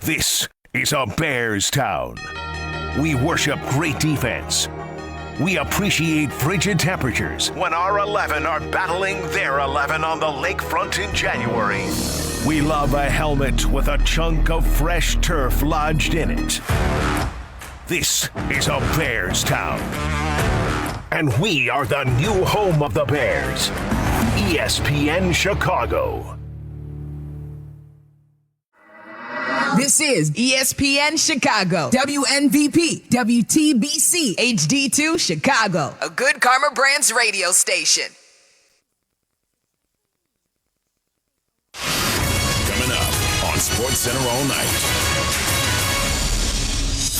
This is a Bears town. We worship great defense. We appreciate frigid temperatures when our 11 are battling their 11 on the lakefront in January. We love a helmet with a chunk of fresh turf lodged in it. This is a Bears town. And we are the new home of the Bears. ESPN Chicago. This is ESPN Chicago, WNVP, WTBC, HD2 Chicago, a Good Karma Brands radio station. Coming up on SportsCenter all night.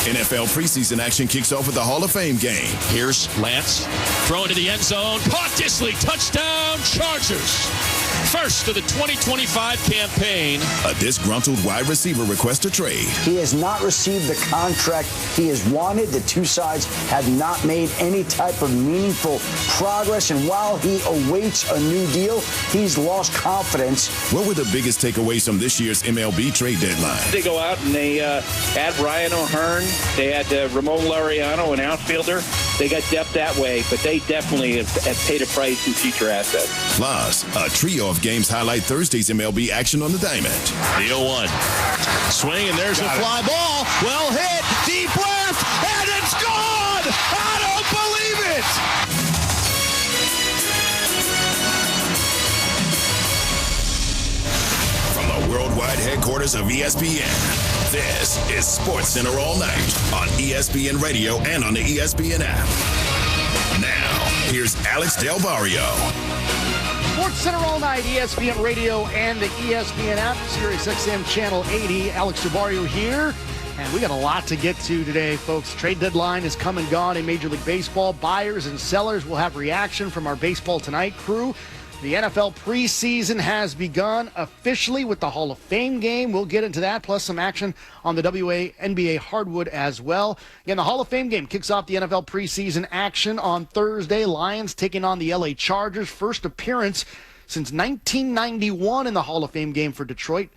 NFL preseason action kicks off with the Hall of Fame game. Here's Lance, throw into the end zone, caught Disley, touchdown, Chargers. First of the 2025 campaign. A disgruntled wide receiver requests a trade. He has not received the contract he has wanted. The two sides have not made any type of meaningful progress. And while he awaits a new deal, he's lost confidence. What were the biggest takeaways from this year's MLB trade deadline? They go out and they add Ryan O'Hearn. They had Ramon Laureano, an outfielder. They got depth that way, but they definitely have paid a price in future assets. Plus, a trio of games highlight Thursday's MLB action on the diamond. The 0-1. Swing, and there's a fly ball. Well hit, deep left, and it's gone! I don't believe it! From the worldwide headquarters of ESPN, this is SportsCenter all night on ESPN Radio and on the ESPN app. Now, here's Alex Del Barrio. SportsCenter all night, ESPN Radio and the ESPN app, Sirius XM Channel 80. Alex Del Barrio here, and we got a lot to get to today, folks. Trade deadline is come and gone in Major League Baseball. Buyers and sellers will have reaction from our Baseball Tonight crew. The NFL preseason has begun officially with the Hall of Fame game. We'll get into that, plus some action on the WNBA hardwood as well. Again, the Hall of Fame game kicks off the NFL preseason action on Thursday. Lions taking on the LA Chargers. First appearance since 1991 in the Hall of Fame game for Detroit.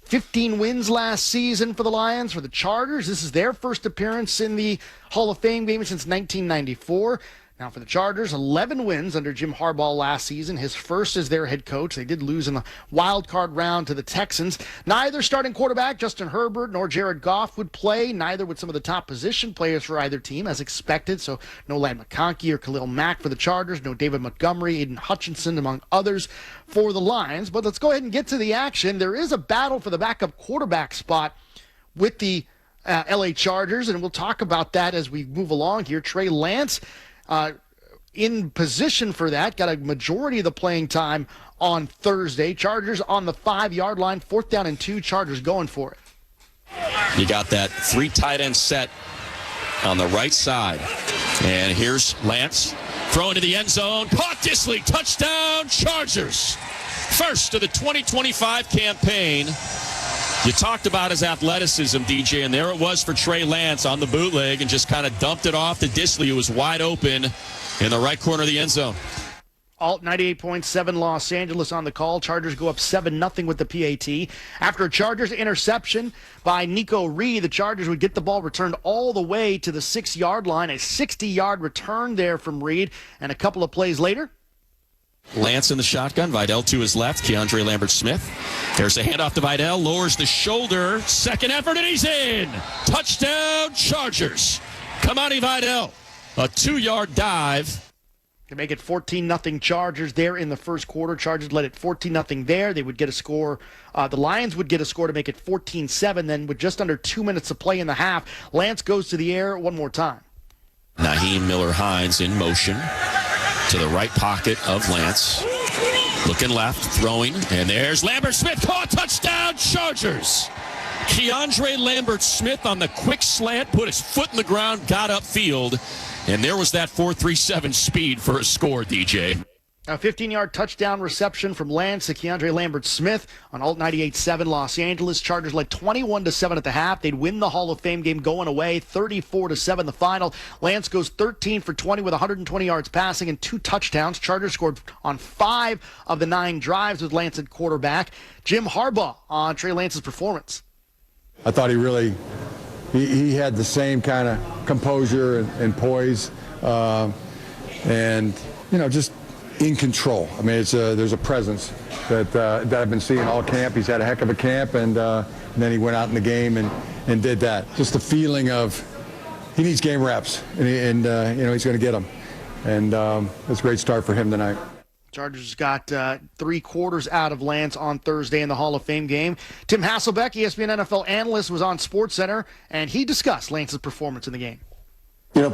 15 wins last season for the Lions. For the Chargers, this is their first appearance in the Hall of Fame game since 1994. Now for the Chargers, 11 wins under Jim Harbaugh last season, his first as their head coach. They did lose in the wild card round to the Texans. Neither starting quarterback, Justin Herbert, nor Jared Goff would play. Neither would some of the top position players for either team, as expected. So no Ladd McConkey or Khalil Mack for the Chargers, no David Montgomery, Aiden Hutchinson, among others for the Lions. But let's go ahead and get to the action. There is a battle for the backup quarterback spot with the LA Chargers, and we'll talk about that as we move along here. Trey Lance in position for that, got a majority of the playing time on Thursday. Chargers on the 5-yard line, 4th down and 2. Chargers going for it. You got that 3 tight end set on the right side. And here's Lance, throw into the end zone, caught Disley, touchdown, Chargers. First of the 2025 campaign. You talked about his athleticism, DJ, and there it was for Trey Lance on the bootleg and just kind of dumped it off to Disley, who was wide open in the right corner of the end zone. Alt 98.7 Los Angeles on the call. Chargers go up 7-0 with the PAT. After a Chargers interception by Nico Reed, the Chargers would get the ball returned all the way to the 6-yard line. A 60-yard return there from Reed. And a couple of plays later, Lance in the shotgun, Vidal to his left, Keandre Lambert-Smith. There's a handoff to Vidal, lowers the shoulder, second effort, and he's in! Touchdown, Chargers! Kamani Vidal, a 2-yard dive. To make it 14-0 Chargers there in the first quarter. Chargers led it 14-0 there. They would get a score. The Lions would get a score to make it 14-7. Then with just under 2 minutes to play in the half, Lance goes to the air one more time. Nyheim Miller-Hines in motion to the right pocket of Lance. Looking left, throwing, and there's Lambert-Smith. Caught, touchdown, Chargers. Keandre Lambert-Smith on the quick slant, put his foot in the ground, got upfield, and there was that 4.37 speed for a score, DJ. A 15-yard touchdown reception from Lance to Keandre Lambert-Smith on Alt 98.7 Los Angeles. Chargers led 21-7 at the half. They'd win the Hall of Fame game going away, 34-7 the final. Lance goes 13 for 20 with 120 yards passing and 2 touchdowns. Chargers scored on 5 of the 9 drives with Lance at quarterback. Jim Harbaugh on Trey Lance's performance. I thought he had the same kind of composure and poise, and just in control. I mean, there's a presence that I've been seeing all camp. He's had a heck of a camp, and then he went out in the game and did that. Just the feeling of he needs game reps, and he's going to get them, and it's a great start for him tonight. Chargers got 3 quarters out of Lance on Thursday in the Hall of Fame game. Tim Hasselbeck, ESPN NFL analyst, was on SportsCenter, and he discussed Lance's performance in the game.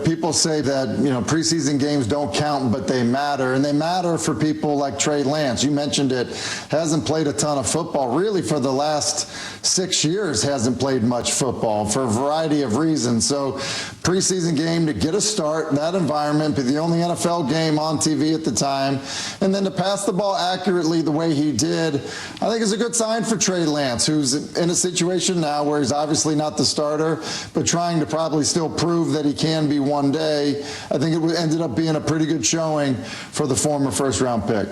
People say that, preseason games don't count, but they matter. And they matter for people like Trey Lance. You mentioned it. Hasn't played a ton of football. Really, for the last 6 years, hasn't played much football for a variety of reasons. So preseason game to get a start in that environment, be the only NFL game on TV at the time, and then to pass the ball accurately the way he did, I think is a good sign for Trey Lance, who's in a situation now where he's obviously not the starter, but trying to probably still prove that he can be one day. I think it ended up being a pretty good showing for the former first-round pick.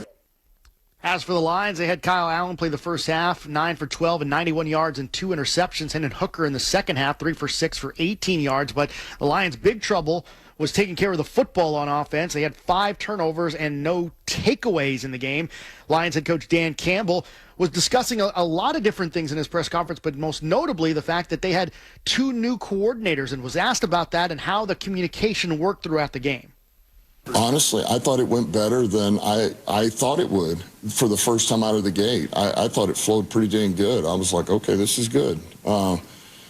As for the Lions, they had Kyle Allen play the first half, 9 for 12 and 91 yards and 2 interceptions. Hendon Hooker in the second half, 3 for 6 for 18 yards. But the Lions' big trouble was taking care of the football on offense. They had 5 turnovers and no takeaways in the game. Lions head coach Dan Campbell was discussing a lot of different things in his press conference, but most notably the fact that they had 2 new coordinators, and was asked about that and how the communication worked throughout the game. Honestly, I thought it went better than I thought it would for the first time out of the gate. I thought it flowed pretty dang good. I was like, okay, this is good.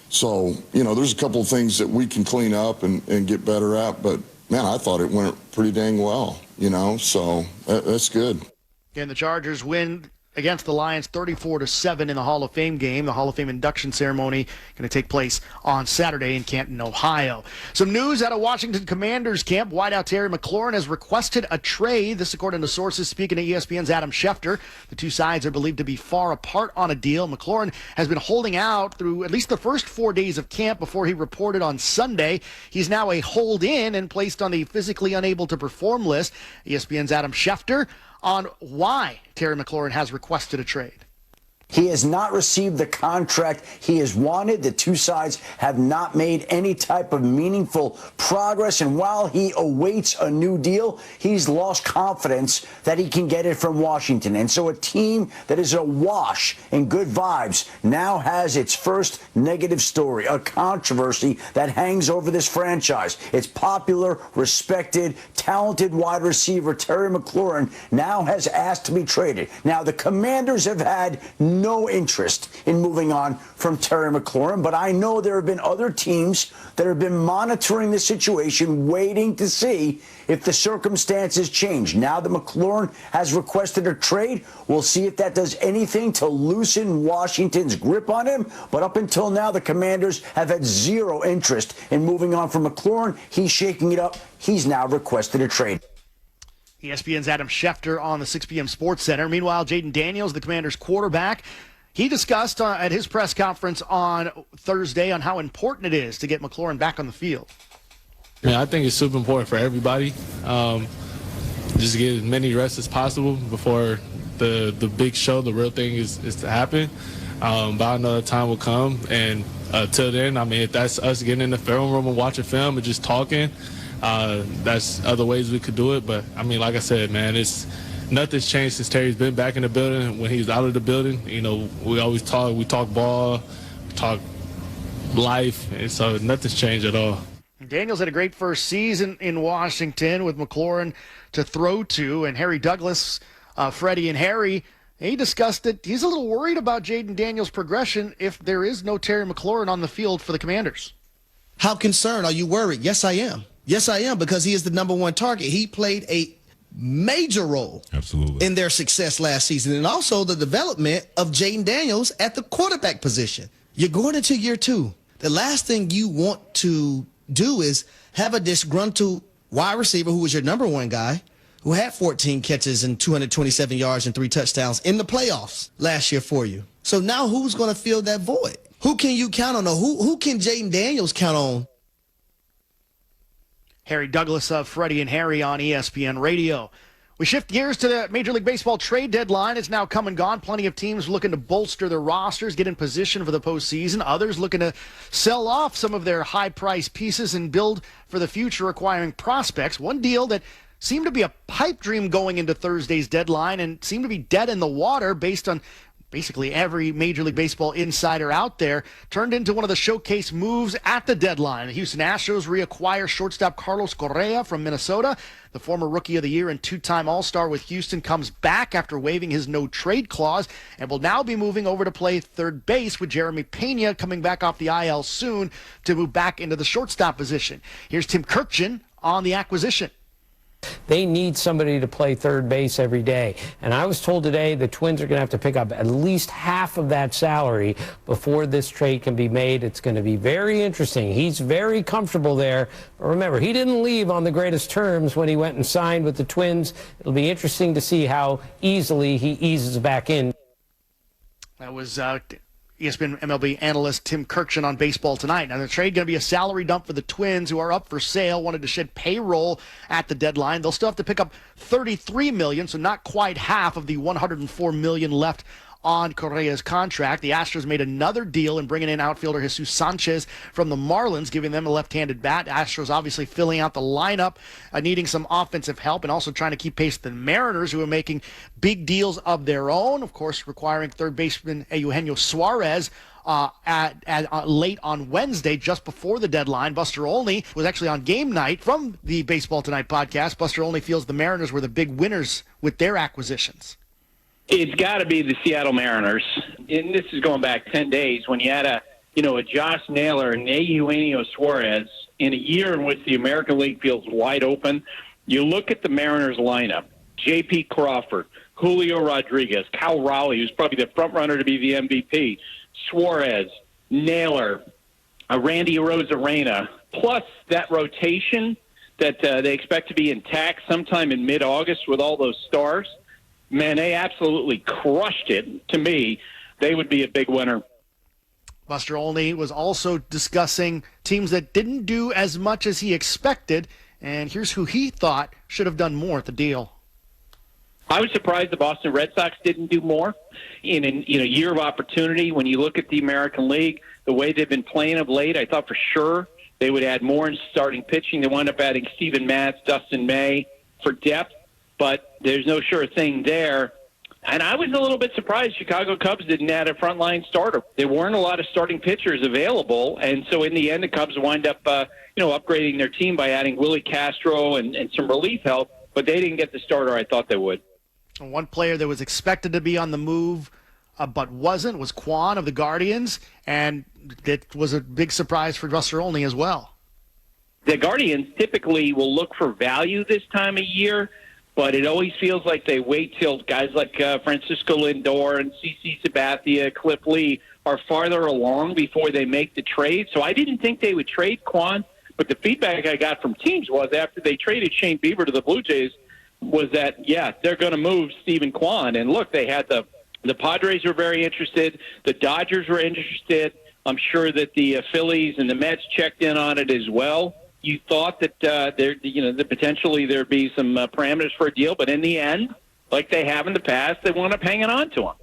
So, there's a couple of things that we can clean up and get better at, but, man, I thought it went pretty dang well, so that's good. And the Chargers win against the Lions 34-7 in the Hall of Fame game. The Hall of Fame induction ceremony going to take place on Saturday in Canton, Ohio. Some news out of Washington Commanders camp. Wideout Terry McLaurin has requested a trade. This according to sources speaking to ESPN's Adam Schefter. The two sides are believed to be far apart on a deal. McLaurin has been holding out through at least the first 4 days of camp before he reported on Sunday. He's now a hold-in and placed on the physically unable to perform list. ESPN's Adam Schefter on why Terry McLaurin has requested a trade. He has not received the contract he has wanted. The two sides have not made any type of meaningful progress. And while he awaits a new deal, he's lost confidence that he can get it from Washington. And so a team that is awash in good vibes now has its first negative story, a controversy that hangs over this franchise. Its popular, respected, talented wide receiver Terry McLaurin now has asked to be traded. Now, the Commanders have had no interest in moving on from Terry McLaurin, but I know there have been other teams that have been monitoring the situation, waiting to see if the circumstances change. Now that McLaurin has requested a trade, we'll see if that does anything to loosen Washington's grip on him. But up until now, the Commanders have had zero interest in moving on from McLaurin. He's shaking it up. He's now requested a trade. ESPN's Adam Schefter on the 6 p.m. Sports Center. Meanwhile, Jaden Daniels, the Commanders' quarterback, he discussed at his press conference on Thursday on how important it is to get McLaurin back on the field. Man, I think it's super important for everybody. Just get as many rests as possible before the big show, the real thing is to happen. But I know the time will come. And till then, I mean, if that's us getting in the film room and watching film and just talking, that's other ways we could do it. But, I mean, like I said, man, nothing's changed since Terry's been back in the building. When he was out of the building, we always talk. We talk ball, we talk life, and so nothing's changed at all. Daniels had a great first season in Washington with McLaurin to throw to, and Harry Douglas, Freddie and Harry, he discussed that he's a little worried about Jaden Daniels' progression if there is no Terry McLaurin on the field for the Commanders. How concerned? Are you worried? Yes, I am. Yes, I am, because he is the number one target. He played a major role in their success last season, and also the development of Jaden Daniels at the quarterback position. You're going into year 2. The last thing you want to do is have a disgruntled wide receiver who was your number one guy, who had 14 catches and 227 yards and 3 touchdowns in the playoffs last year for you. So now who's going to fill that void? Who can you count on? Or who can Jaden Daniels count on? Harry Douglas of Freddie and Harry on ESPN Radio. We shift gears to the Major League Baseball trade deadline. It's now come and gone. Plenty of teams looking to bolster their rosters, get in position for the postseason. Others looking to sell off some of their high-priced pieces and build for the future, acquiring prospects. One deal that seemed to be a pipe dream going into Thursday's deadline and seemed to be dead in the water based on basically every Major League Baseball insider out there, turned into one of the showcase moves at the deadline. The Houston Astros reacquire shortstop Carlos Correa from Minnesota. The former Rookie of the Year and two-time All-Star with Houston comes back after waiving his no-trade clause and will now be moving over to play third base, with Jeremy Pena coming back off the IL soon to move back into the shortstop position. Here's Tim Kurkjian on the acquisition. They need somebody to play third base every day. And I was told today the Twins are going to have to pick up at least half of that salary before this trade can be made. It's going to be very interesting. He's very comfortable there. But remember, he didn't leave on the greatest terms when he went and signed with the Twins. It'll be interesting to see how easily he eases back in. That was ESPN MLB analyst Tim Kurkjian on Baseball Tonight. Now, the trade going to be a salary dump for the Twins, who are up for sale, wanted to shed payroll at the deadline. They'll still have to pick up $33 million, so not quite half of the $104 million left on Correa's contract. The Astros made another deal in bringing in outfielder Jesus Sanchez from the Marlins, giving them a left-handed bat. Astros obviously filling out the lineup, needing some offensive help, and also trying to keep pace with the Mariners, who are making big deals of their own. Of course, requiring third baseman Eugenio Suarez late on Wednesday, just before the deadline. Buster Olney was actually on game night from the Baseball Tonight podcast. Buster Olney feels the Mariners were the big winners with their acquisitions. It's got to be the Seattle Mariners, and this is going back 10 days, when you had a Josh Naylor and a Eugenio Suarez in a year in which the American League feels wide open. You look at the Mariners lineup: J.P. Crawford, Julio Rodriguez, Cal Raleigh, who's probably the front runner to be the MVP, Suarez, Naylor, Randy Arozarena, plus that rotation that they expect to be intact sometime in mid-August with all those stars. Man, they absolutely crushed it. To me, they would be a big winner. Buster Olney was also discussing teams that didn't do as much as he expected, and here's who he thought should have done more at the deal. I was surprised the Boston Red Sox didn't do more in a year of opportunity. When you look at the American League, the way they've been playing of late, I thought for sure they would add more in starting pitching. They wound up adding Steven Matz, Dustin May for depth, but there's no sure thing there. And I was a little bit surprised Chicago Cubs didn't add a frontline starter. There weren't a lot of starting pitchers available, and so in the end the Cubs wind up upgrading their team by adding Willie Castro and some relief help, but they didn't get the starter I thought they would. One player that was expected to be on the move but wasn't was Kwan of the Guardians, and that was a big surprise for Buster Olney as well. The Guardians typically will look for value this time of year, but it always feels like they wait till guys like Francisco Lindor and CC Sabathia, Cliff Lee are farther along before they make the trade. So I didn't think they would trade Kwan, but the feedback I got from teams was after they traded Shane Bieber to the Blue Jays was that, yeah, they're going to move Stephen Kwan. And look, they had the Padres were very interested. The Dodgers were interested. I'm sure that the Phillies and the Mets checked in on it as well. You thought that that potentially there'd be some parameters for a deal, but in the end, like they have in the past, they wound up hanging on to him.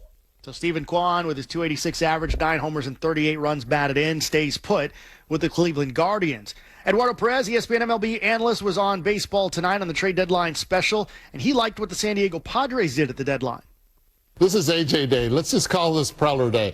So Stephen Kwan, with his .286 average, 9 homers and 38 runs batted in, stays put with the Cleveland Guardians. Eduardo Perez, ESPN MLB analyst, was on Baseball Tonight on the trade deadline special, and he liked what the San Diego Padres did at the deadline. This is A.J. Day. Let's just call this Preller Day.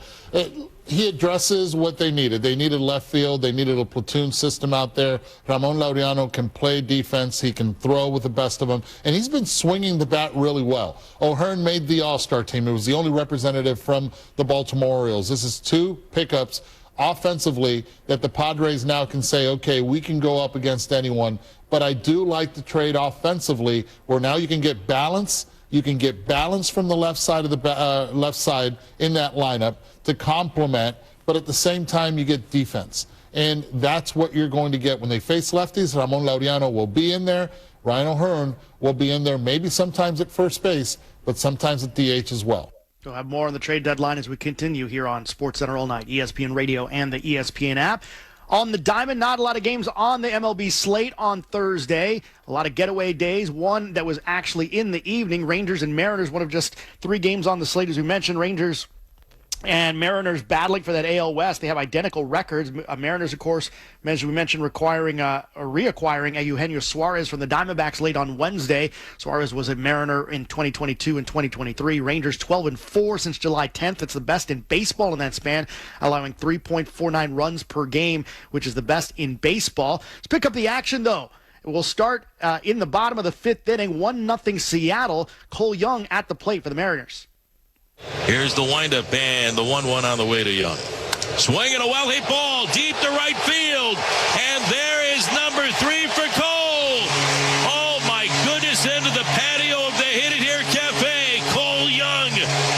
He addresses what they needed. They needed left field. They needed a platoon system out there. Ramon Laureano can play defense. He can throw with the best of them. And he's been swinging the bat really well. O'Hearn made the All-Star team. It was the only representative from the Baltimore Orioles. This is 2 pickups offensively that the Padres now can say, okay, we can go up against anyone. But I do like the trade offensively, where now you can get balance. You can get balance from the left side of the left side in that lineup to complement, but at the same time you get defense. And that's what you're going to get when they face lefties. Ramon Laureano will be in there. Ryan O'Hearn will be in there, maybe sometimes at first base, but sometimes at DH as well. We'll have more on the trade deadline as we continue here on SportsCenter All Night, ESPN Radio and the ESPN app. On the diamond, not a lot of games on the MLB slate on Thursday. A lot of getaway days. One that was actually in the evening. Rangers and Mariners, one of just 3 games on the slate, as we mentioned. Rangers and Mariners battling for that AL West. They have identical records. Mariners, of course, as we mentioned, reacquiring Eugenio Suarez from the Diamondbacks late on Wednesday. Suarez was a Mariner in 2022 and 2023. Rangers 12-4 since July 10th. It's the best in baseball in that span, allowing 3.49 runs per game, which is the best in baseball. Let's pick up the action, though. We'll start in the bottom of the 5th inning, 1-0 Seattle. Cole Young at the plate for the Mariners. Here's the windup and the 1-1 on the way to Young. Swinging a well-hit ball deep to right field. And there is number 3 for Cole. Oh, my goodness, into the patio of the Hit It Here Cafe. Cole Young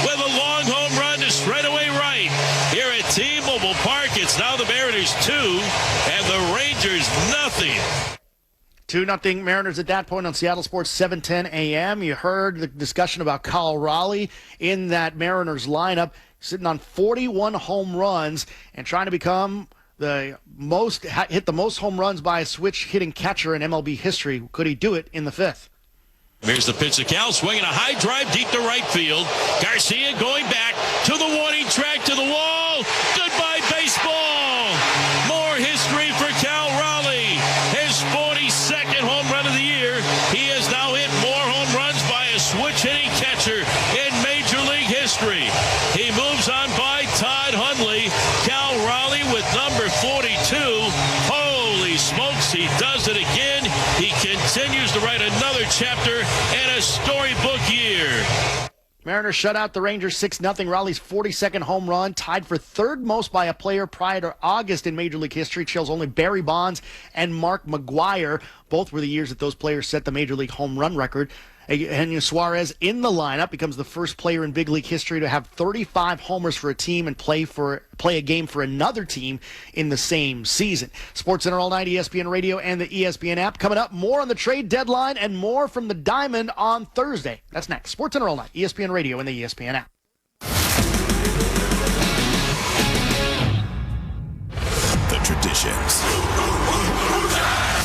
with a long home run to straightaway right. Here at T-Mobile Park, it's now the Mariners 2 and the Rangers nothing. 2-0 Mariners at that point on Seattle Sports 7:10 a.m. You heard the discussion about Kyle Raleigh in that Mariners lineup, sitting on 41 home runs and trying to become hit the most home runs by a switch hitting catcher in MLB history. Could he do it in the 5th? Here's the pitch to Cal, swinging a high drive deep to right field. Garcia going back to the warning track, to the wall. Goodbye, baseball. More history for Cal Raleigh. His 42nd home run of the year. He has now hit more home runs by a switch-hitting catcher in Major League history. He moves on by Todd Hundley. Cal Raleigh with number 42. Holy smokes, he does it again. He continues to write another chapter in a storybook year. Mariners shut out the Rangers 6-0. Raleigh's 42nd home run, tied for 3rd most by a player prior to August in Major League history. Trails only Barry Bonds and Mark McGwire. Both were the years that those players set the Major League home run record. Eugenio Suarez in the lineup becomes the first player in big league history to have 35 homers for a team and play a game for another team in the same season. SportsCenter all night, ESPN Radio and the ESPN app. Coming up, more on the trade deadline and more from the Diamond on Thursday. That's next. SportsCenter all night, ESPN Radio and the ESPN app. The traditions,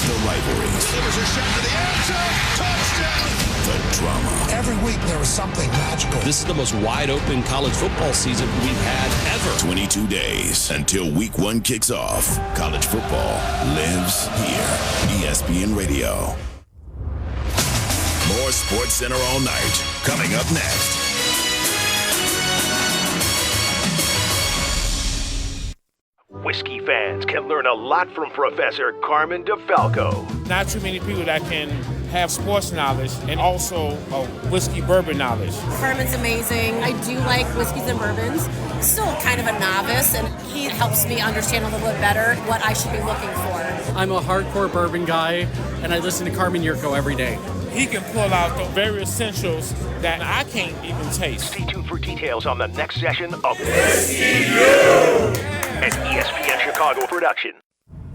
the rivalries, delivers a shot to the end zone, touchdown. The drama. Every week there was something magical. This is the most wide open college football season we've had ever. 22 days until week 1 kicks off. College football lives here. ESPN Radio. More SportsCenter all night. Coming up next. Whiskey fans can learn a lot from Professor Carmen DeFalco. Not too many people that can have sports knowledge and also whiskey bourbon knowledge. Carmen's amazing. I do like whiskeys and bourbons. Still kind of a novice, and he helps me understand a little bit better what I should be looking for. I'm a hardcore bourbon guy, and I listen to Carmen Yurko every day. He can pull out the very essentials that I can't even taste. Stay tuned for details on the next session of Whiskey U, an ESPN Chicago production.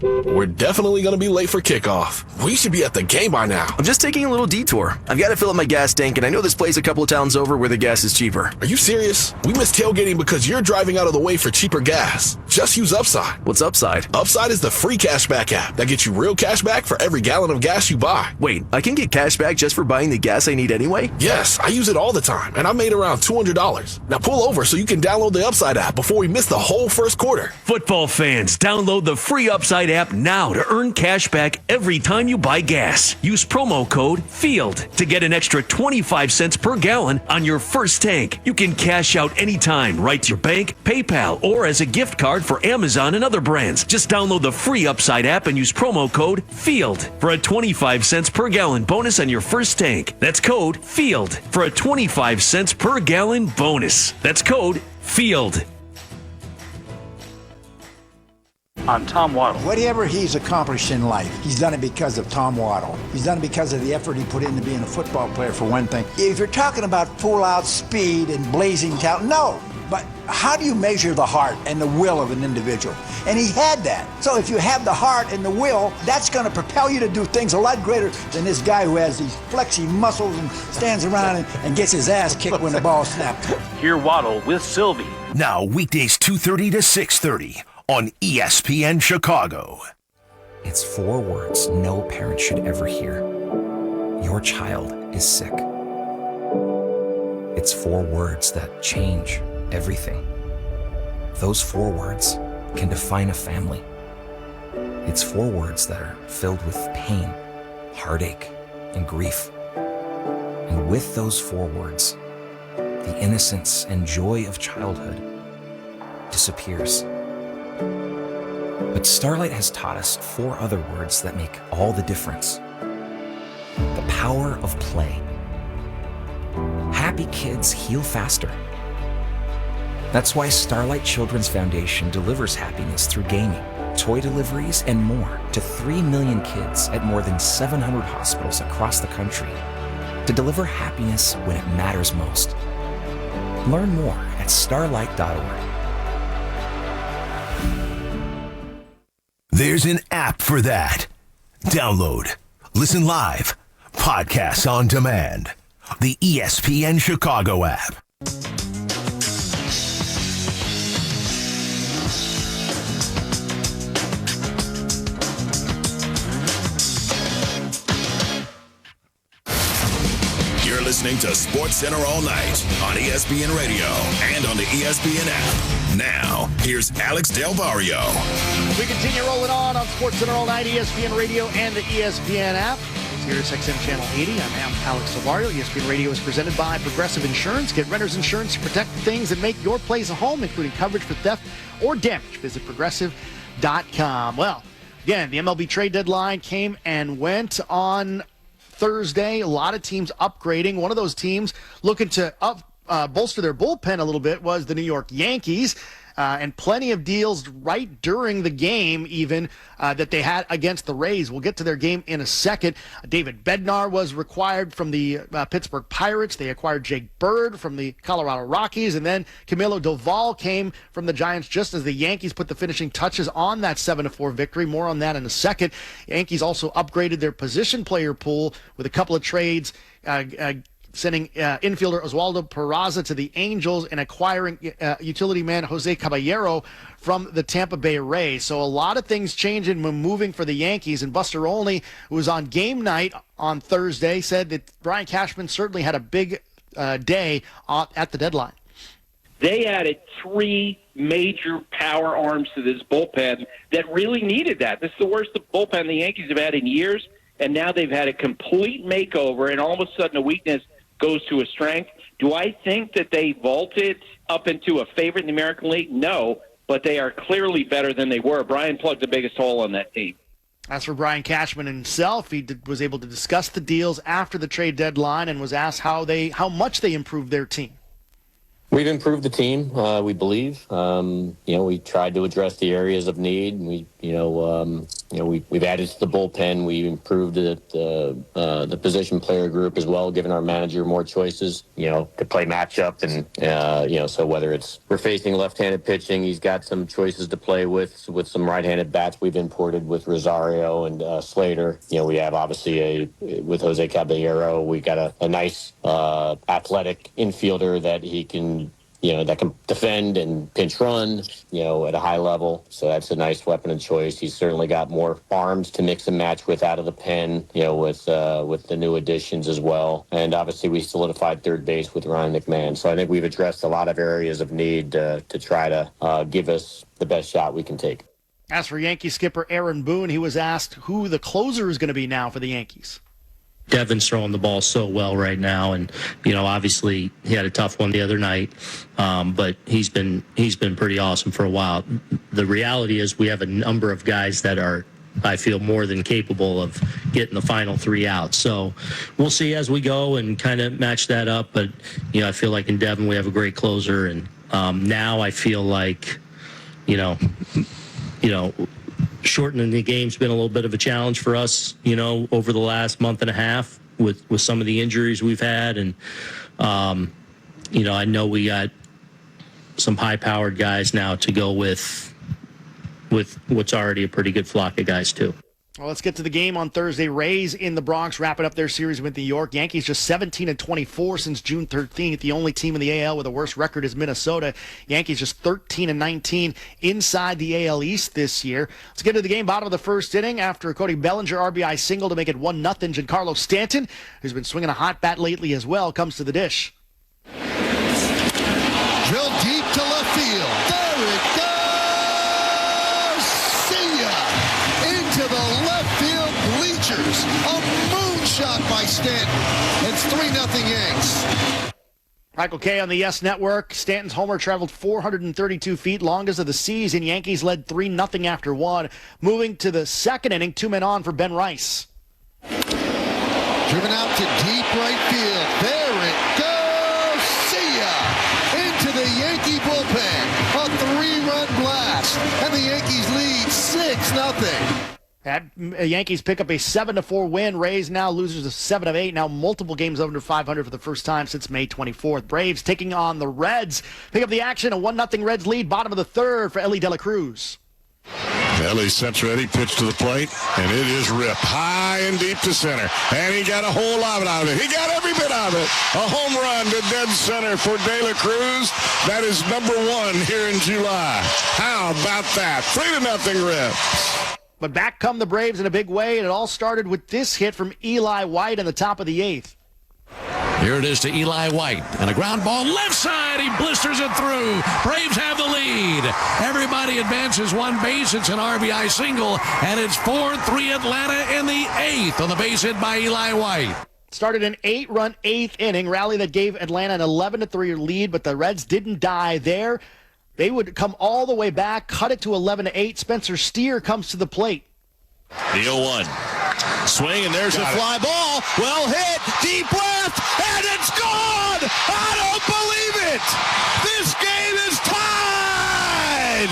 We're definitely going to be late for kickoff. We should be at the game by now. I'm just taking a little detour. I've got to fill up my gas tank, and I know this place a couple of towns over where the gas is cheaper. Are you serious? We missed tailgating because you're driving out of the way for cheaper gas. Just use Upside. What's Upside? Upside is the free cashback app that gets you real cash back for every gallon of gas you buy. Wait, I can get cash back just for buying the gas I need anyway? Yes, I use it all the time, and I made around $200. Now pull over so you can download the Upside app before we miss the whole first quarter. Football fans, download the free Upside app now to earn cash back every time you buy gas. Use promo code FIELD to get an extra 25 cents per gallon on your first tank. You can cash out anytime, right to your bank, PayPal, or as a gift card for Amazon and other brands. Just download the free Upside app and use promo code FIELD for a 25 cents per gallon bonus on your first tank. That's code FIELD for a 25 cents per gallon bonus. That's code FIELD. I'm Tom Waddle. Whatever he's accomplished in life, he's done it because of Tom Waddle. He's done it because of the effort he put into being a football player, for one thing. If you're talking about full-out speed and blazing talent, no. But how do you measure the heart and the will of an individual? And he had that. So if you have the heart and the will, that's going to propel you to do things a lot greater than this guy who has these flexy muscles and stands around and gets his ass kicked when the ball snapped. Hear Waddle with Sylvie. Now, weekdays 2:30 to 6:30. on ESPN Chicago. It's 4 words no parent should ever hear. Your child is sick. It's 4 words that change everything. Those 4 words can define a family. It's 4 words that are filled with pain, heartache, and grief. And with those 4 words, the innocence and joy of childhood disappears. But Starlight has taught us 4 other words that make all the difference. The power of play. Happy kids heal faster. That's why Starlight Children's Foundation delivers happiness through gaming, toy deliveries, and more to 3 million kids at more than 700 hospitals across the country to deliver happiness when it matters most. Learn more at starlight.org. There's an app for that. Download, listen live, podcasts on demand. The ESPN Chicago app. You're listening to Sports Center all night on ESPN Radio and on the ESPN app. Now, here's Alex Del Barrio. We continue rolling on Sports Center all night, ESPN Radio and the ESPN app. Sirius XM Channel 80. I'm Alex Del Barrio. ESPN Radio is presented by Progressive Insurance. Get renter's insurance to protect the things that make your place a home, including coverage for theft or damage. Visit Progressive.com. Well, again, the MLB trade deadline came and went on Thursday. A lot of teams upgrading. One of those teams looking to bolster their bullpen a little bit was the New York Yankees. And plenty of deals right during the game even that they had against the Rays. We'll get to their game in a second. David Bednar was required from the Pittsburgh Pirates. They acquired Jake Bird from the Colorado Rockies. And then Camilo Doval came from the Giants just as the Yankees put the finishing touches on that 7-4 victory. More on that in a second. Yankees also upgraded their position player pool with a couple of trades, sending infielder Oswaldo Peraza to the Angels and acquiring utility man Jose Caballero from the Tampa Bay Rays. So a lot of things changing when moving for the Yankees. And Buster Olney, who was on game night on Thursday, said that Brian Cashman certainly had a big day at the deadline. They added 3 major power arms to this bullpen that really needed that. This is the worst bullpen the Yankees have had in years, and now they've had a complete makeover, and all of a sudden a weakness goes to a strength. Do I think that they vaulted up into a favorite in the American League? No, but they are clearly better than they were. Brian plugged the biggest hole on that team. As for Brian Cashman himself, he was able to discuss the deals after the trade deadline and was asked how much they improved their team. We've improved the team, we believe. We tried to address the areas of need. We've added to the bullpen. We improved the position player group as well, giving our manager more choices, to play matchup. And, so whether it's we're facing left-handed pitching, he's got some choices to play with some right-handed bats we've imported with Rosario and Slater. We have obviously with Jose Caballero, we got a nice athletic infielder that he can that can defend and pinch run, at a high level. So that's a nice weapon of choice. He's certainly got more arms to mix and match with out of the pen, with the new additions as well. And obviously we solidified third base with Ryan McMahon. So I think we've addressed a lot of areas of need to try to give us the best shot we can take. As for Yankee skipper Aaron Boone, he was asked who the closer is going to be now for the Yankees. Devin's throwing the ball so well right now, and obviously he had a tough one the other night, but he's been pretty awesome for a while. The reality is we have a number of guys that are, I feel, more than capable of getting the final 3 out. So we'll see as we go and kind of match that up. But I feel like in Devin we have a great closer, and now I feel like shortening the game's been a little bit of a challenge for us, over the last month and a half with some of the injuries we've had. And, I know we got some high-powered guys now to go with what's already a pretty good flock of guys, too. Well, let's get to the game on Thursday. Rays in the Bronx wrapping up their series with New York. Yankees just 17-24 since June 13th. The only team in the AL with a worse record is Minnesota. Yankees just 13-19 inside the AL East this year. Let's get to the game. Bottom of the first inning after Cody Bellinger RBI single to make it 1-0. Giancarlo Stanton, who's been swinging a hot bat lately as well, comes to the dish. Drill deep to left field. There it goes. See ya. Into the left field bleachers. A moonshot by Stanton. It's 3-0 Yanks. Michael Kay on the Yes Network. Stanton's homer traveled 432 feet, longest of the season. Yankees led 3-0 after one. Moving to the second inning, 2 men on for Ben Rice. Driven out to deep right field. There it goes. See ya. Into the Yankee bullpen. A 3-run blast. And the Yankees lead 6-0. Yankees pick up a 7-4 win. Rays now losers of 7 of 8. Now multiple games under 500 for the first time since May 24th. Braves taking on the Reds. Pick up the action. A 1-0 Reds lead. Bottom of the third for Elly De La Cruz. Elly sets ready, pitch to the plate, and it is ripped high and deep to center. And he got a whole lot out of it. He got every bit of it. A home run to dead center for De La Cruz. That is number 1 here in July. How about that? 3-0 Reds. But back come the Braves in a big way, and it all started with this hit from Eli White in the top of the 8th. Here it is to Eli White, and a ground ball left side. He blisters it through. Braves have the lead. Everybody advances one base. It's an RBI single, and it's 4-3 Atlanta in the 8th on the base hit by Eli White. Started an 8-run 8th inning rally that gave Atlanta an 11-3 lead, but the Reds didn't die there. They would come all the way back, cut it to 11-8. Spencer Steer comes to the plate. The 0-1. Swing, and there's a fly ball. Well hit, deep left, and it's gone! I don't believe it! This game is tied!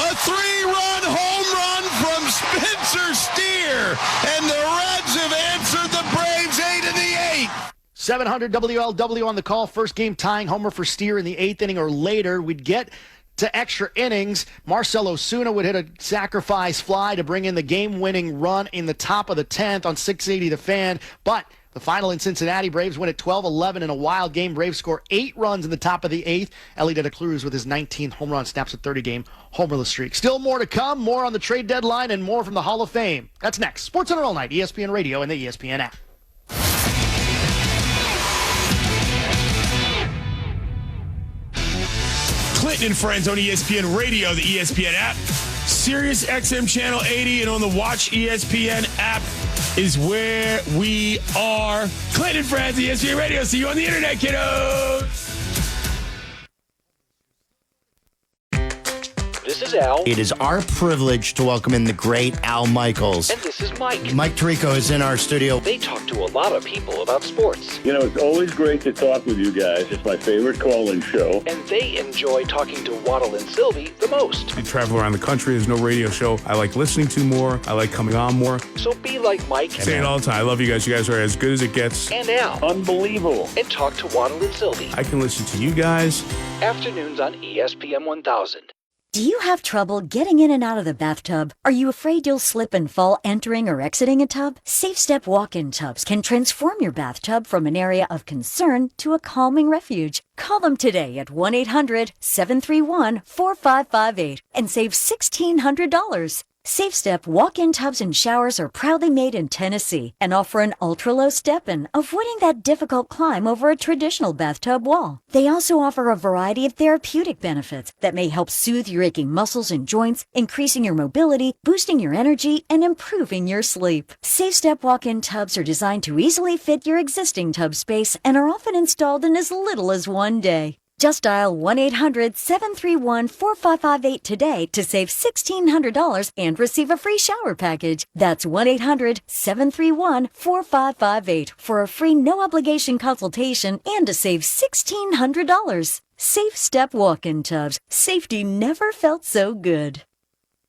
A 3-run home run from Spencer Steer, and the Reds have answered the Braves 8 in the 8th. 700 WLW on the call. First game tying homer for Steer in the 8th inning or later. We'd get to extra innings. Marcell Ozuna would hit a sacrifice fly to bring in the game-winning run in the top of the 10th on 680 The Fan. But the final in Cincinnati, Braves win at 12-11 in a wild game. Braves score 8 runs in the top of the 8th. Elly De La Cruz with his 19th home run snaps a 30-game homerless streak. Still more to come, more on the trade deadline, and more from the Hall of Fame. That's next. SportsCenter All Night, ESPN Radio, and the ESPN app. Clinton and Friends on ESPN Radio, the ESPN app, Sirius XM Channel 80, and on the Watch ESPN app is where we are. Clinton and Friends, ESPN Radio. See you on the internet, kiddos. This is Al. It is our privilege to welcome in the great Al Michaels. And this is Mike. Mike Tirico is in our studio. They talk to a lot of people about sports. You know, it's always great to talk with you guys. It's my favorite call-in show. And they enjoy talking to Waddle and Sylvie the most. I travel around the country. There's no radio show I like listening to more. I like coming on more. So be like Mike. I say it all the time. I love you guys. You guys are as good as it gets. And Al. Unbelievable. And talk to Waddle and Sylvie. I can listen to you guys. Afternoons on ESPN 1000. Do you have trouble getting in and out of the bathtub? Are you afraid you'll slip and fall entering or exiting a tub? SafeStep walk-in tubs can transform your bathtub from an area of concern to a calming refuge. Call them today at 1-800-731-4558 and save $1,600. SafeStep walk-in tubs and showers are proudly made in Tennessee and offer an ultra-low step-in, avoiding that difficult climb over a traditional bathtub wall. They also offer a variety of therapeutic benefits that may help soothe your aching muscles and joints, increasing your mobility, boosting your energy, and improving your sleep. SafeStep walk-in tubs are designed to easily fit your existing tub space and are often installed in as little as 1 day. Just dial 1-800-731-4558 today to save $1,600 and receive a free shower package. That's 1-800-731-4558 for a free no-obligation consultation and to save $1,600. SafeStep walk-in tubs. Safety never felt so good.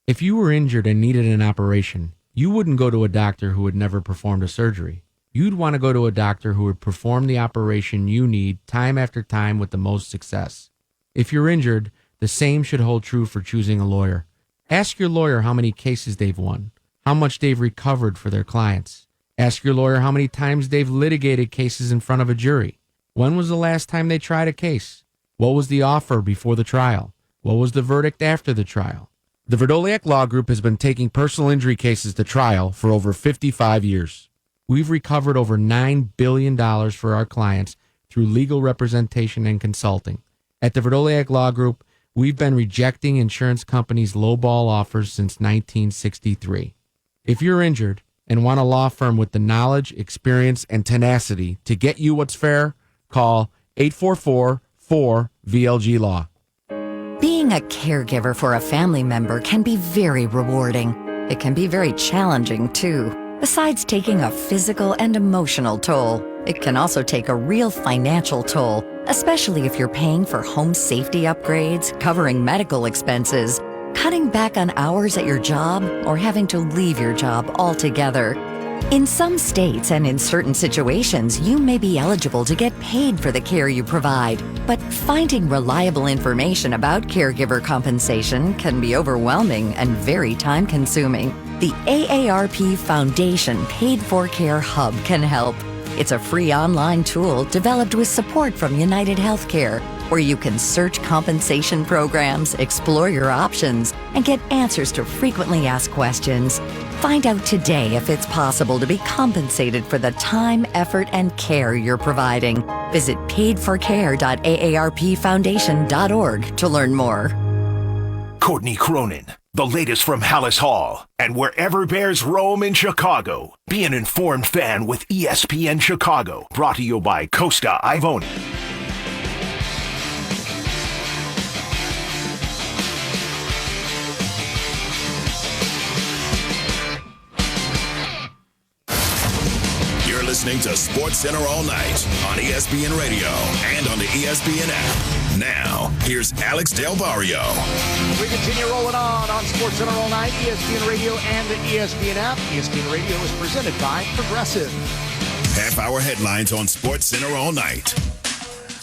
If you were injured and needed an operation, you wouldn't go to a doctor who had never performed a surgery. You'd want to go to a doctor who would perform the operation you need time after time with the most success. If you're injured, the same should hold true for choosing a lawyer. Ask your lawyer how many cases they've won, how much they've recovered for their clients. Ask your lawyer how many times they've litigated cases in front of a jury. When was the last time they tried a case? What was the offer before the trial? What was the verdict after the trial? The Verdoliak Law Group has been taking personal injury cases to trial for over 55 years. We've recovered over $9 billion for our clients through legal representation and consulting. At the Verdoliak Law Group, we've been rejecting insurance companies' lowball offers since 1963. If you're injured and want a law firm with the knowledge, experience, and tenacity to get you what's fair, call 844-4VLG-LAW. Being a caregiver for a family member can be very rewarding. It can be very challenging, too. Besides taking a physical and emotional toll, it can also take a real financial toll, especially if you're paying for home safety upgrades, covering medical expenses, cutting back on hours at your job, or having to leave your job altogether. In some states and in certain situations, you may be eligible to get paid for the care you provide, but finding reliable information about caregiver compensation can be overwhelming and very time-consuming. The AARP Foundation Paid for Care Hub can help. It's a free online tool developed with support from United Healthcare, where you can search compensation programs, explore your options, and get answers to frequently asked questions. Find out today if it's possible to be compensated for the time, effort, and care you're providing. Visit paidforcare.aarpfoundation.org to learn more. Courtney Cronin, the latest from Hallis Hall, and wherever Bears roam in Chicago. Be an informed fan with ESPN Chicago, brought to you by Costa Ivoni. Listening to Sports Center all night on ESPN Radio and on the ESPN app. Now, here's Alex Del Barrio. We continue rolling on Sports Center all night, ESPN Radio and the ESPN app. ESPN Radio is presented by Progressive. Half-hour headlines on Sports Center all night.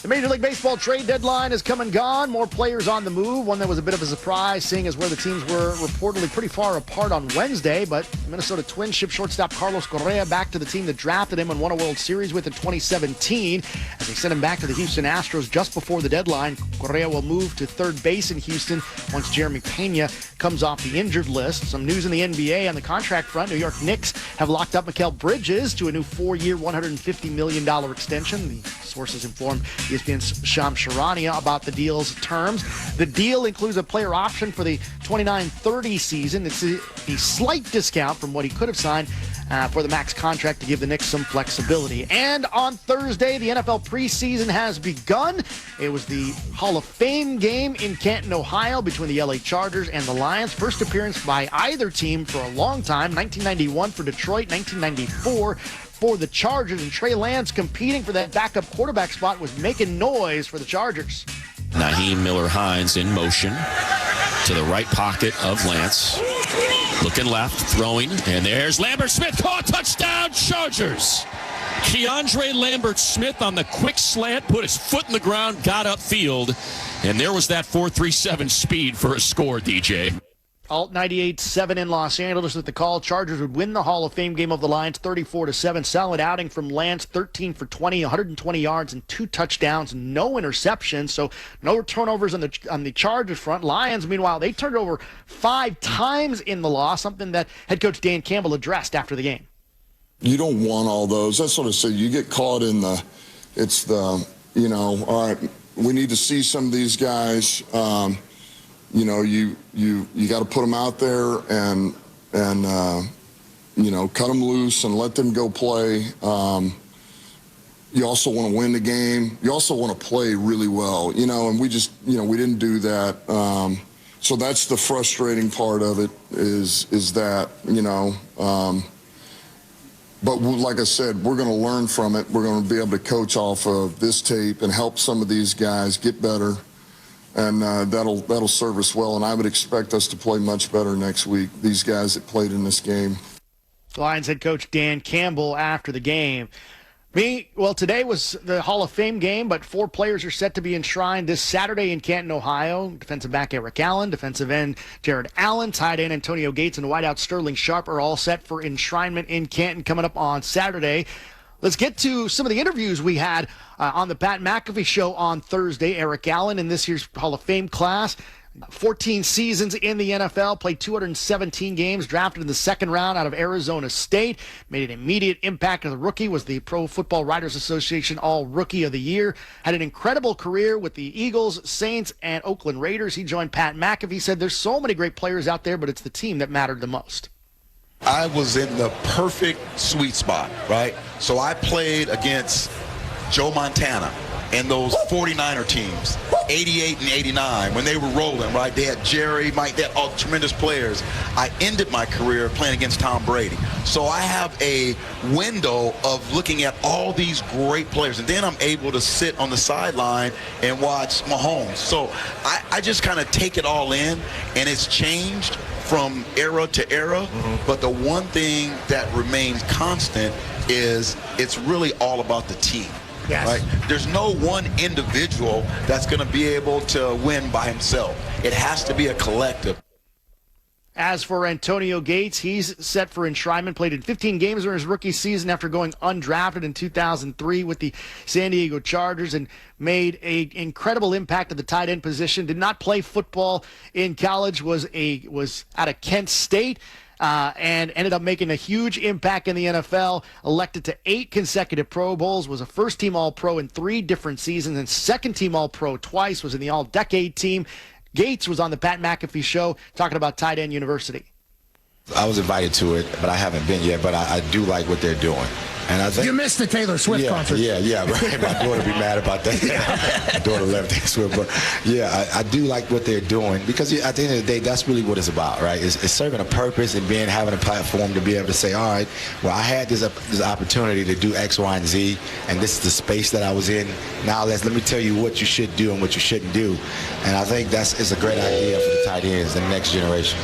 The Major League Baseball trade deadline has come and gone. More players on the move. One that was a bit of a surprise, seeing as where the teams were reportedly pretty far apart on Wednesday. But Minnesota Twins ship shortstop Carlos Correa back to the team that drafted him and won a World Series with in 2017. As they sent him back to the Houston Astros just before the deadline, Correa will move to third base in Houston once Jeremy Pena comes off the injured list. Some news in the NBA on the contract front. New York Knicks have locked up Mikal Bridges to a new 4-year, $150 million extension. The sources informed ESPN's Shams Charania about the deal's terms. The deal includes a player option for the 29-30 season. It's a slight discount from what he could have signed for the max contract to give the Knicks some flexibility. And on Thursday, the NFL preseason has begun. It was the Hall of Fame game in Canton, Ohio, between the LA Chargers and the Lions. First appearance by either team for a long time. 1991 for Detroit, 1994 for the Chargers. And Trey Lance, competing for that backup quarterback spot, was making noise for the Chargers. Naheem Miller-Hines in motion to the right pocket of Lance. Looking left, throwing, and there's Lambert-Smith. Caught, touchdown, Chargers. Keandre Lambert-Smith on the quick slant, put his foot in the ground, got upfield, and there was that 4.37 speed for a score, DJ. Alt 98.7 in Los Angeles with the call. Chargers would win the Hall of Fame game of the Lions 34-7. Solid outing from Lance, 13 for 20, 120 yards and 2 touchdowns, no interceptions. So no turnovers on the Chargers front. Lions, meanwhile, they turned over 5 times in the loss, something that head coach Dan Campbell addressed after the game. You don't want all those. That's what I said. You get caught in all right, we need to see some of these guys. You got to put them out there and cut them loose and let them go play. You also want to win the game. You also want to play really well, and we just, we didn't do that. So that's the frustrating part of it is that, but like I said, we're going to learn from it. We're going to be able to coach off of this tape and help some of these guys get better. And that'll serve us well, and I would expect us to play much better next week, these guys that played in this game. Lions head coach Dan Campbell after the game. Well, today was the Hall of Fame game, but 4 players are set to be enshrined this Saturday in Canton, Ohio. Defensive back Eric Allen, defensive end Jared Allen, tight end Antonio Gates, and wideout Sterling Sharp are all set for enshrinement in Canton coming up on Saturday. Let's get to some of the interviews we had on the Pat McAfee Show on Thursday. Eric Allen in this year's Hall of Fame class. 14 seasons in the NFL, played 217 games, drafted in the second round out of Arizona State, made an immediate impact as a rookie, was the Pro Football Writers Association All-Rookie of the Year, had an incredible career with the Eagles, Saints, and Oakland Raiders. He joined Pat McAfee, said there's so many great players out there, but it's the team that mattered the most. I was in the perfect sweet spot, right? So I played against Joe Montana and those 49er teams, 88 and 89, when they were rolling, right? They had Jerry, Mike, they had all tremendous players. I ended my career playing against Tom Brady. So I have a window of looking at all these great players, and then I'm able to sit on the sideline and watch Mahomes. So I just kind of take it all in, and it's changed from era to era, but the one thing that remains constant is it's really all about the team. Yes. Right? There's no one individual that's going to be able to win by himself. It has to be a collective. As for Antonio Gates, he's set for enshrinement, played in 15 games during his rookie season after going undrafted in 2003 with the San Diego Chargers and made an incredible impact at the tight end position. Did not play football in college, was out of Kent State. And ended up making a huge impact in the NFL, elected to 8 consecutive Pro Bowls, was a first-team All-Pro in 3 different seasons, and second-team All-Pro twice, was in the All-Decade team. Gates was on the Pat McAfee Show talking about Tight End University. I was invited to it, but I haven't been yet, but I do like what they're doing. And I think, you missed the Taylor Swift concert. Yeah, right. My daughter be mad about that. My daughter left Taylor Swift, but yeah, I do like what they're doing because at the end of the day, that's really what it's about, right? It's serving a purpose and having a platform to be able to say, all right, well, I had this opportunity to do X, Y, and Z, and this is the space that I was in. Now let me tell you what you should do and what you shouldn't do. And I think it's a great idea for the tight ends, the next generation.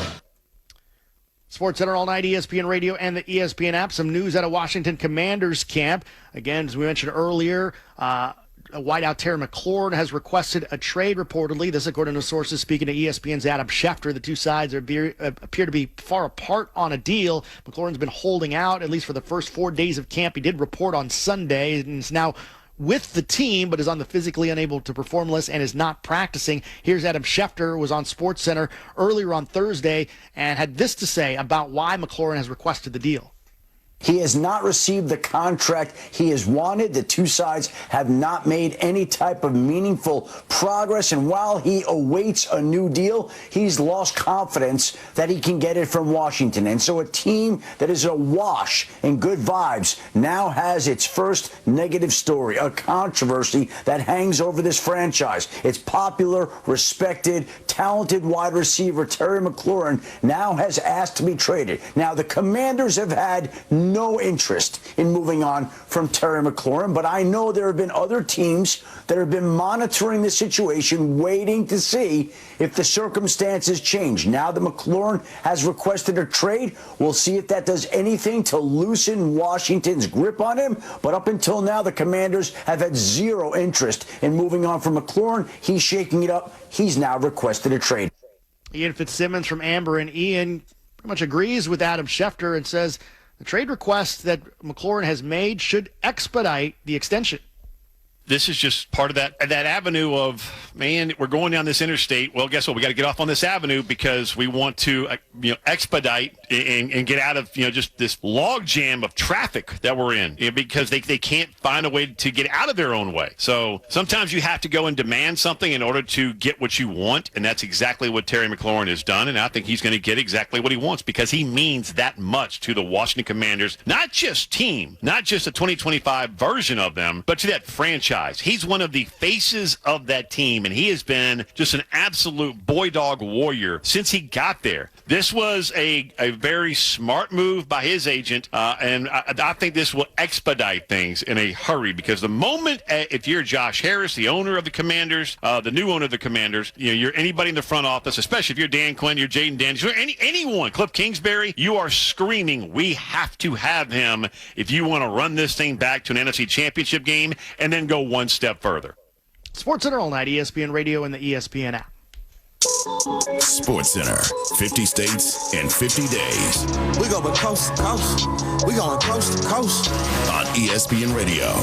SportsCenter all night, ESPN Radio, and the ESPN app. Some news out of Washington Commanders camp. Again, as we mentioned earlier, wideout Terry McLaurin has requested a trade reportedly. This according to sources speaking to ESPN's Adam Schefter. The two sides appear to be far apart on a deal. McLaurin's been holding out, at least for the first 4 days of camp. He did report on Sunday and is now with the team, but is on the physically unable to perform list and is not practicing. Here's Adam Schefter, was on SportsCenter earlier on Thursday and had this to say about why McLaurin has requested the deal. He has not received the contract he has wanted. The two sides have not made any type of meaningful progress. And while he awaits a new deal, he's lost confidence that he can get it from Washington. And so a team that is awash in good vibes now has its first negative story, a controversy that hangs over this franchise. Its popular, respected, talented wide receiver Terry McLaurin now has asked to be traded. Now, the Commanders have had no interest in moving on from Terry McLaurin, but I know there have been other teams that have been monitoring the situation, waiting to see if the circumstances change. Now that McLaurin has requested a trade, we'll see if that does anything to loosen Washington's grip on him. But up until now, the Commanders have had zero interest in moving on from McLaurin. He's shaking it up. He's now requested a trade. Ian Fitzsimmons from Amber and Ian pretty much agrees with Adam Schefter and says the trade request that McLaurin has made should expedite the extension. This is just part of that avenue of, man, we're going down this interstate. Well, guess what? We got to get off on this avenue because we want to, expedite and get out of, just this log jam of traffic that we're in, because they can't find a way to get out of their own way. So sometimes you have to go and demand something in order to get what you want, and that's exactly what Terry McLaurin has done, and I think he's going to get exactly what he wants because he means that much to the Washington Commanders, not just team, not just a 2025 version of them, but to that franchise. He's one of the faces of that team, and he has been just an absolute boy dog warrior since he got there. This was a very smart move by his agent, and I think this will expedite things in a hurry, because the moment, if you're Josh Harris, the owner of the Commanders, the new owner of the Commanders, you're anybody in the front office, especially if you're Dan Quinn, you're Jaden Daniels, you're anyone, Cliff Kingsbury, you are screaming, we have to have him if you want to run this thing back to an NFC Championship game and then go one step further. SportsCenter all night, ESPN Radio and the ESPN app. SportsCenter, 50 states in 50 days. We going coast to coast. We going coast to coast. On ESPN Radio.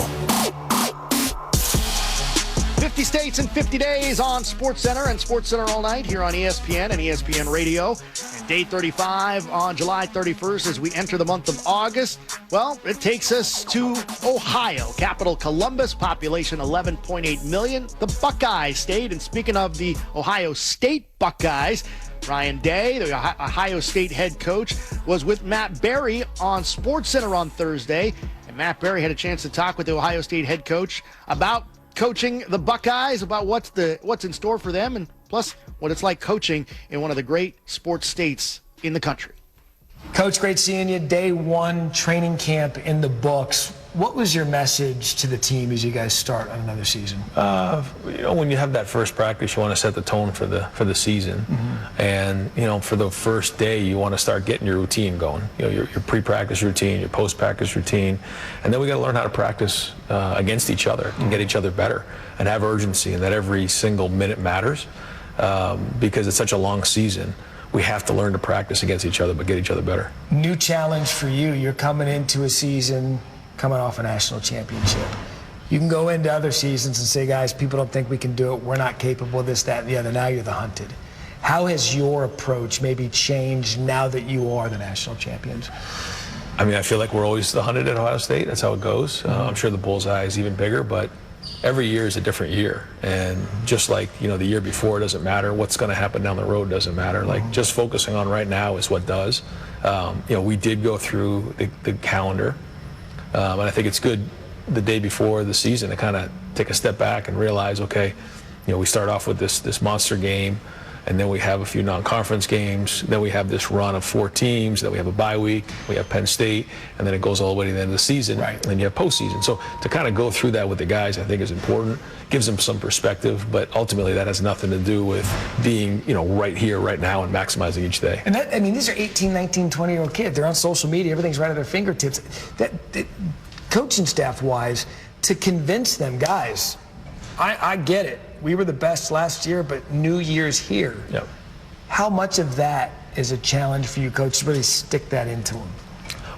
50 states in 50 days on SportsCenter and SportsCenter all night here on ESPN and ESPN Radio. And day 35 on July 31st as we enter the month of August. Well, it takes us to Ohio, capital Columbus, population 11.8 million. The Buckeye State. And speaking of the Ohio State Buckeyes, Ryan Day, the Ohio State head coach, was with Matt Berry on SportsCenter on Thursday. And Matt Berry had a chance to talk with the Ohio State head coach about coaching the Buckeyes, about what's in store for them, and plus what it's like coaching in one of the great sports states in the country. Coach, great seeing you. Day one, training camp in the books. What was your message to the team as you guys start on another season? When you have that first practice, you want to set the tone for the season. Mm-hmm. And, for the first day, you want to start getting your routine going. Your pre-practice routine, your post-practice routine. And then we got to learn how to practice against each other and get each other better and have urgency, and that every single minute matters because it's such a long season. We have to learn to practice against each other but get each other better. New challenge for you. You're coming into a season coming off a national championship. You can go into other seasons and say, guys, people don't think we can do it. We're not capable of this, that, and the other. Now you're the hunted. How has your approach maybe changed now that you are the national champions? I feel like we're always the hunted at Ohio State. That's how it goes. I'm sure the bullseye is even bigger, but every year is a different year. And just like, the year before doesn't matter. What's going to happen down the road doesn't matter. Like, just focusing on right now is what does. We did go through the calendar. And I think it's good the day before the season to kind of take a step back and realize, okay, we start off with this monster game, and then we have a few non-conference games, then we have this run of 4 teams, then we have a bye week, we have Penn State, and then it goes all the way to the end of the season, right. And then you have postseason. So to kind of go through that with the guys, I think is important, gives them some perspective, but ultimately that has nothing to do with being, right here, right now, and maximizing each day. And these are 18, 19, 20-year-old kids. They're on social media. Everything's right at their fingertips. That coaching staff-wise, to convince them, guys, I get it. We were the best last year, but New Year's here. Yep. How much of that is a challenge for you, Coach, to really stick that into them?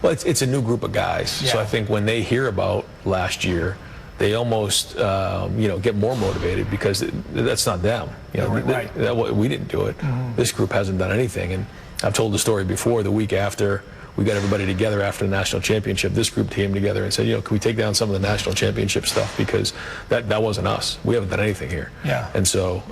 Well, it's a new group of guys. Yeah. So I think when they hear about last year, they almost, get more motivated because that's not them. We didn't do it. Mm-hmm. This group hasn't done anything. And I've told the story before, the week after we got everybody together after the national championship, this group came together and said, can we take down some of the national championship stuff, because that wasn't us. We haven't done anything here. Yeah. And so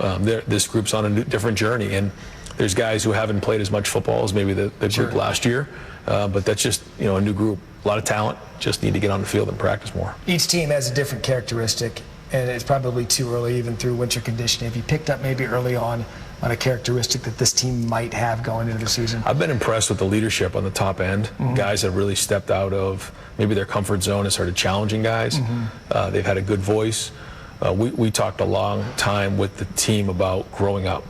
this group's on a different journey, and there's guys who haven't played as much football as maybe the group last year, but that's just a new group, a lot of talent, just need to get on the field and practice more. Each team has a different characteristic, and it's probably too early even through winter conditioning. Have you picked up maybe early on a characteristic that this team might have going into the season? I've been impressed with the leadership on the top end. Mm-hmm. Guys that really stepped out of maybe their comfort zone and started challenging guys. Mm-hmm. They've had a good voice. We talked a long time with the team about growing up.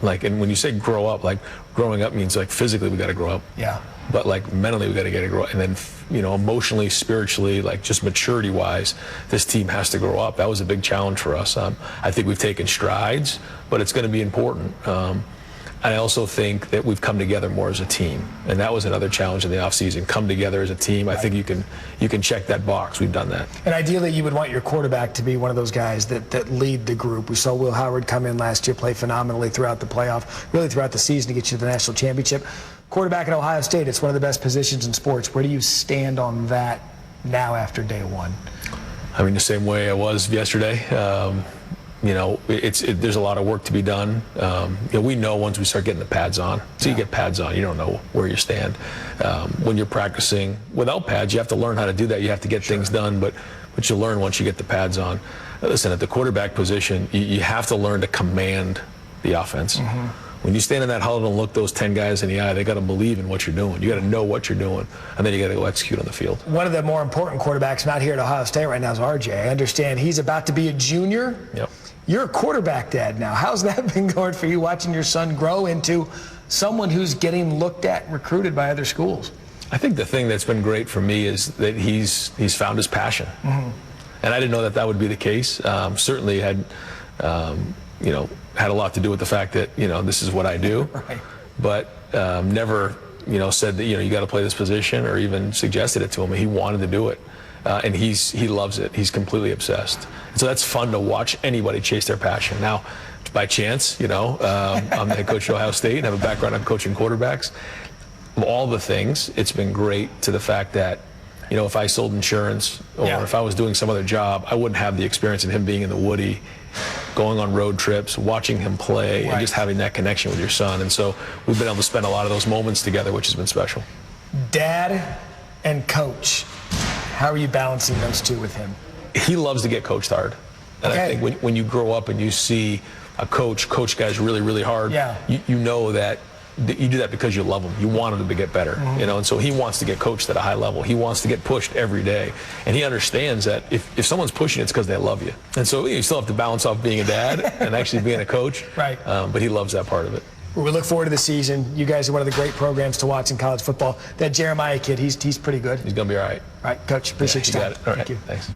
And when you say grow up, growing up means physically we got to grow up. Yeah. But mentally we got to get it grow up, and then emotionally, spiritually, just maturity wise, this team has to grow up. That was a big challenge for us. I think we've taken strides, but it's going to be important. I also think that we've come together more as a team, and that was another challenge in the offseason. Come together as a team. I think you can check that box. We've done that. And ideally, you would want your quarterback to be one of those guys that lead the group. We saw Will Howard come in last year, play phenomenally throughout the playoff, really throughout the season to get you to the national championship. Quarterback at Ohio State, it's one of the best positions in sports. Where do you stand on that now after day one? The same way I was yesterday. There's a lot of work to be done. We know once we start getting the pads on. So you get pads on, you don't know where you stand. When you're practicing without pads, you have to learn how to do that. You have to get things done, but you learn once you get the pads on. Listen, at the quarterback position, you have to learn to command the offense. Mm-hmm. when you stand in that huddle and look those 10 guys in the eye, they got to believe in what you're doing. You got to know what you're doing, and then you got to go execute on the field. One of the more important quarterbacks not here at Ohio State right now is RJ. I understand he's about to be a junior. Yep. You're a quarterback dad now. How's that been going for you, watching your son grow into someone who's getting looked at, recruited by other schools? I think the thing that's been great for me is that he's found his passion. Mm-hmm. And I didn't know that would be the case. Certainly had, had a lot to do with the fact that, this is what I do. Right. But never, said that, you got to play this position or even suggested it to him. He wanted to do it. And he loves it. He's completely obsessed. So that's fun to watch anybody chase their passion. Now, by chance, I'm the head coach at Ohio State and have a background on coaching quarterbacks. Of all the things, it's been great to the fact that, if I sold insurance or if I was doing some other job, I wouldn't have the experience of him being in the Woody, going on road trips, watching him play, and just having that connection with your son. And so we've been able to spend a lot of those moments together, which has been special. Dad and coach, how are you balancing those two with him? He loves to get coached hard. And I think when you grow up and you see a coach guys really, really hard, you know that you do that because you love him. You want him to get better, and so he wants to get coached at a high level. He wants to get pushed every day. And he understands that if someone's pushing, it's because they love you. And so you still have to balance off being a dad and actually being a coach. Right. But he loves that part of it. We look forward to the season. You guys are one of the great programs to watch in college football. That Jeremiah kid, he's pretty good. He's going to be all right. All right, Coach. Appreciate your time. Got it. All right. Thank you. Thanks.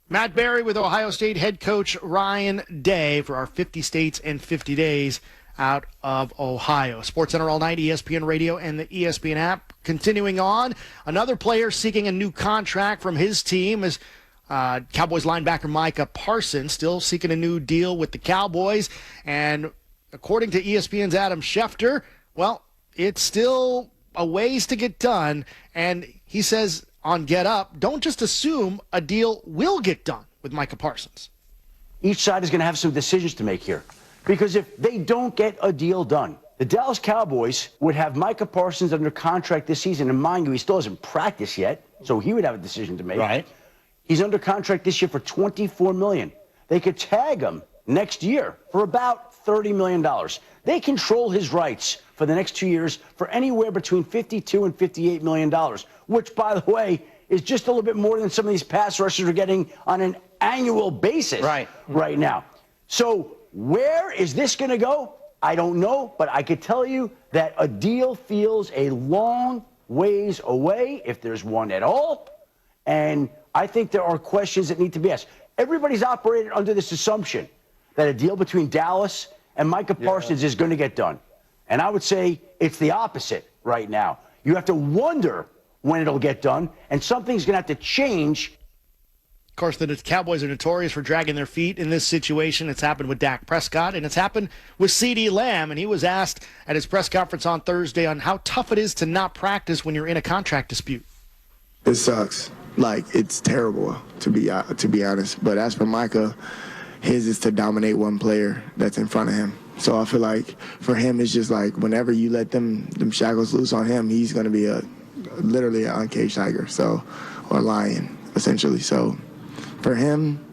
Matt Berry with Ohio State head coach Ryan Day for our 50 states and 50 days out of Ohio. SportsCenter all night, ESPN Radio and the ESPN app. Continuing on, another player seeking a new contract from his team is Cowboys linebacker Micah Parsons, still seeking a new deal with the Cowboys. And according to ESPN's Adam Schefter, well, it's still a ways to get done. And he says on Get Up, don't just assume a deal will get done with Micah Parsons. Each side is going to have some decisions to make here. Because if they don't get a deal done, the Dallas Cowboys would have Micah Parsons under contract this season. And mind you, he still hasn't practiced yet, so he would have a decision to make. Right. He's under contract this year for $24 million. They could tag him next year for about $30 million. They control his rights for the next 2 years for anywhere between $52 and $58 million, which, by the way, is just a little bit more than some of these pass rushers are getting on an annual basis right now. So where is this going to go? I don't know, but I could tell you that a deal feels a long ways away, if there's one at all. And I think there are questions that need to be asked. Everybody's operated under this assumption that a deal between Dallas and Micah Parsons is going to get done. And I would say it's the opposite right now. You have to wonder when it'll get done, and something's going to have to change. Of course, the Cowboys are notorious for dragging their feet in this situation. It's happened with Dak Prescott, and it's happened with CeeDee Lamb. And he was asked at his press conference on Thursday on how tough it is to not practice when you're in a contract dispute. It sucks. Like, it's terrible, to be honest. But as for Micah, his is to dominate one player that's in front of him. So I feel like for him, it's just like whenever you let them shackles loose on him, he's going to be literally an uncaged tiger, or lion, essentially. So for him,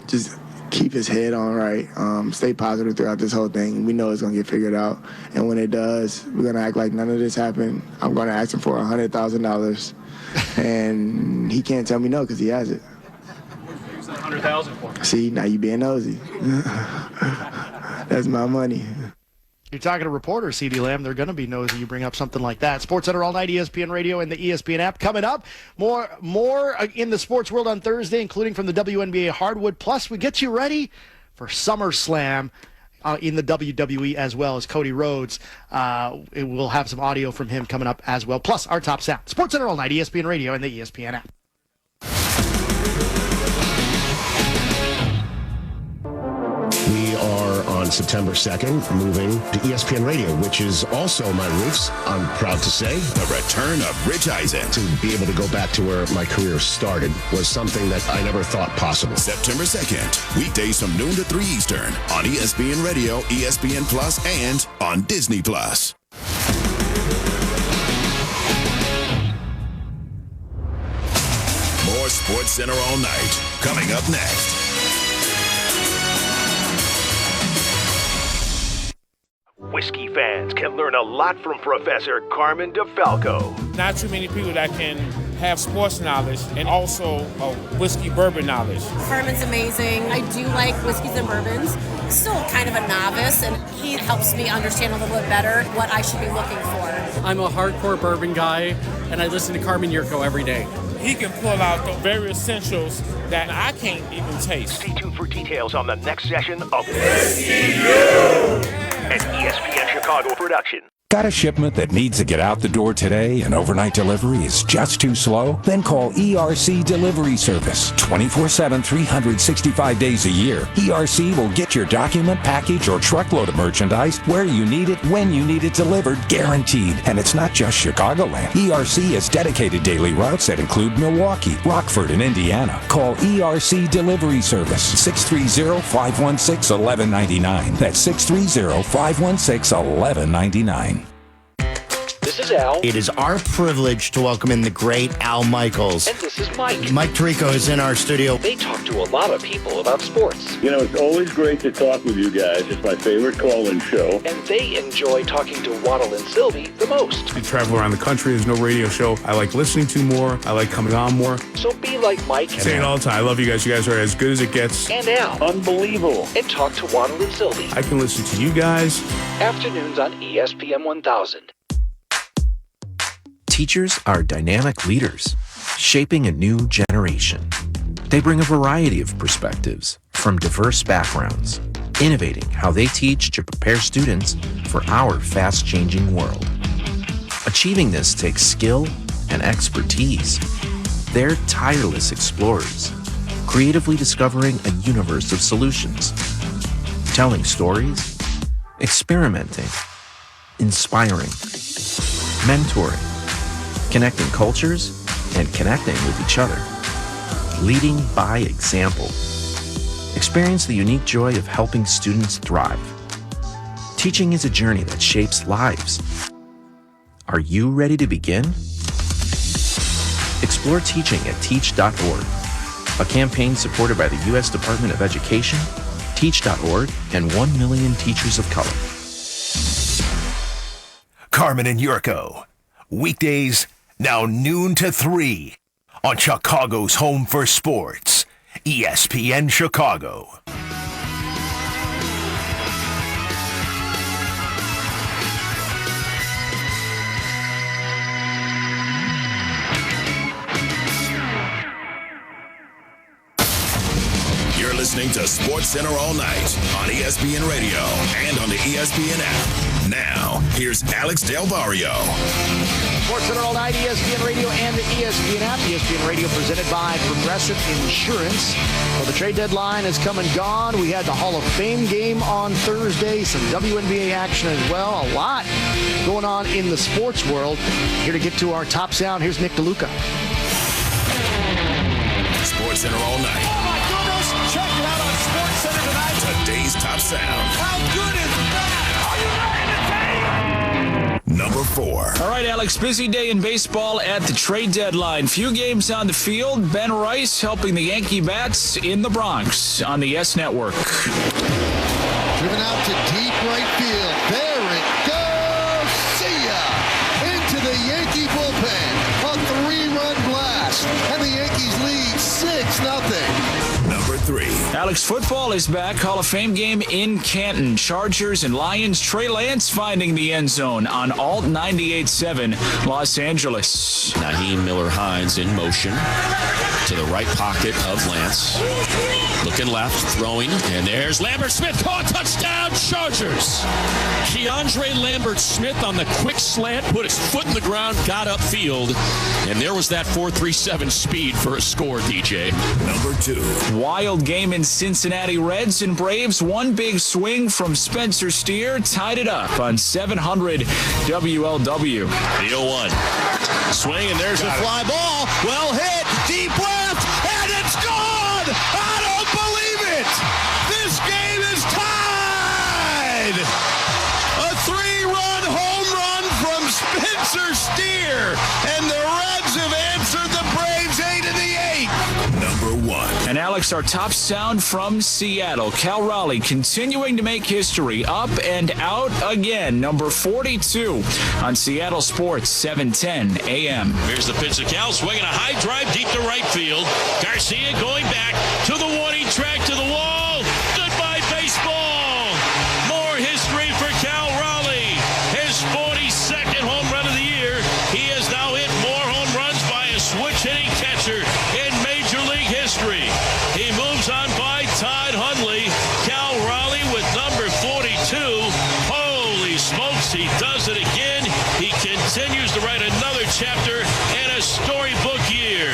just keep his head on right, stay positive throughout this whole thing. We know it's going to get figured out. And when it does, we're going to act like none of this happened. I'm going to ask him for $100,000. And he can't tell me no because he has it. $100,000 for. See, now you being nosy. That's my money. You're talking to reporter CeeDee Lamb. They're going to be nosy. You bring up something like that. SportsCenter all night, ESPN Radio and the ESPN app. Coming up, more in the sports world on Thursday, including from the WNBA hardwood. Plus, we get you ready for SummerSlam in the WWE as well as Cody Rhodes. We'll have some audio from him coming up as well. Plus, our top sound. SportsCenter all night, ESPN Radio and the ESPN app. We are on September 2nd moving to ESPN Radio, which is also my roots, I'm proud to say. The return of Rich Eisen. To be able to go back to where my career started was something that I never thought possible. September 2nd, weekdays from noon to 3 Eastern on ESPN Radio, ESPN Plus, and on Disney Plus. More SportsCenter all night. Coming up next. Whiskey fans can learn a lot from Professor Carmen DeFalco. Not too many people that can have sports knowledge and also whiskey bourbon knowledge. Carmen's amazing. I do like whiskeys and bourbons. Still kind of a novice, and he helps me understand a little bit better what I should be looking for. I'm a hardcore bourbon guy, and I listen to Carmen Yurko every day. He can pull out the very essentials that I can't even taste. Stay tuned for details on the next session of an ESPN Chicago production. Got a shipment that needs to get out the door today and overnight delivery is just too slow? Then call ERC Delivery Service. 24/7, 365 days a year. ERC will get your document, package, or truckload of merchandise where you need it, when you need it delivered, guaranteed. And it's not just Chicagoland. ERC has dedicated daily routes that include Milwaukee, Rockford, and Indiana. Call ERC Delivery Service. 630-516-1199. That's 630-516-1199. This is Al. It is our privilege to welcome in the great Al Michaels. And this is Mike. Mike Tirico is in our studio. They talk to a lot of people about sports. You know, it's always great to talk with you guys. It's my favorite call-in show. And they enjoy talking to Waddle and Sylvie the most. I travel around the country. There's no radio show I like listening to more. I like coming on more. So be like Mike. I say it all the time. I love you guys. You guys are as good as it gets. And Al. Unbelievable. And talk to Waddle and Sylvie. I can listen to you guys. Afternoons on ESPN 1000. Teachers are dynamic leaders, shaping a new generation. They bring a variety of perspectives from diverse backgrounds, innovating how they teach to prepare students for our fast-changing world. Achieving this takes skill and expertise. They're tireless explorers, creatively discovering a universe of solutions, telling stories, experimenting, inspiring, mentoring, connecting cultures, and connecting with each other. Leading by example. Experience the unique joy of helping students thrive. Teaching is a journey that shapes lives. Are you ready to begin? Explore teaching at teach.org, a campaign supported by the U.S. Department of Education, Teach.org, and 1 million teachers of color. Carmen and Yurko. Weekdays, now noon to 3 on Chicago's home for sports, ESPN Chicago. You're listening to Sports Center all night on ESPN Radio and on the ESPN app. Now, here's Alex Del Barrio. Sports Center all night, ESPN Radio and the ESPN app. ESPN Radio presented by Progressive Insurance. Well, the trade deadline has come and gone. We had the Hall of Fame game on Thursday, some WNBA action as well. A lot going on in the sports world. Here to get to our top sound, here's Nick DeLuca. Sports Center all night. Oh my goodness! Check it out on Sports Center tonight. Today's top sound. How good is that? Are you ready to take? Number 4. All right, Alex, busy day in baseball at the trade deadline. Few games on the field. Ben Rice helping the Yankee bats in the Bronx on the S Network. Driven out to deep right field. There it goes. See ya! Into the Yankee bullpen. A 3-run blast. And the Yankees lead 6-0. Number 3. Alex, football is back. Hall of Fame game in Canton. Chargers and Lions. Trey Lance finding the end zone on Alt 98.7 Los Angeles. Naheem Miller-Hines in motion to the right pocket of Lance. Looking left, throwing, and there's Lambert-Smith. Caught, touchdown, Chargers. Keandre Lambert-Smith on the quick slant, put his foot in the ground, got upfield, and there was that 4.37 speed for a score, DJ. Number 2. Wild game in Cincinnati. Reds and Braves. One big swing from Spencer Steer tied it up on 700 WLW. The 0-1. Swing, and there's a fly ball. Well hit, deep left, and it's gone! I don't believe it! This game is tied! A 3-run home run from Spencer Steer, and the Reds have answered the Braves 8 in the 8th. Number 1. And Alex, our top sound from Seattle. Cal Raleigh continuing to make history, up and out again. Number 42 on Seattle Sports, 710 a.m. Here's the pitch to Cal, swinging a high drive deep to right field. Garcia going back to the warning track, to the wall. Goodbye, baseball. More history for Cal Raleigh. His 42nd home run of the year. He has now hit more home runs by a switch-hitting catcher in Major League history. He moves on by Todd Hundley. Cal Raleigh with number 42. Holy smokes, he does it again. He continues to write another chapter in a storybook year.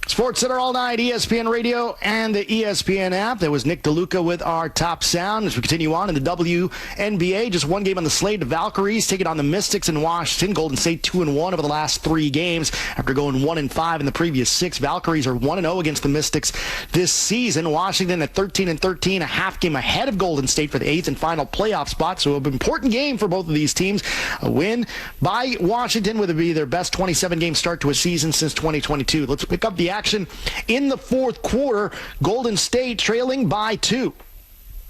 Sports Center all night, ESPN Radio and the ESPN app. There was Nick DeLuca with our top sound. As we continue on in the WNBA, just one game on the slate. The Valkyries taking on the Mystics in Washington. Golden State 2-1 over the last 3 games after going 1-5 in the previous 6. Valkyries are 1-0 against the Mystics this season. Washington at 13-13, a half game ahead of Golden State for the 8th and final playoff spot. So an important game for both of these teams. A win by Washington would be their best 27-game start to a season since 2022. Let's pick up the action in the fourth quarter. Golden State trailing by 2.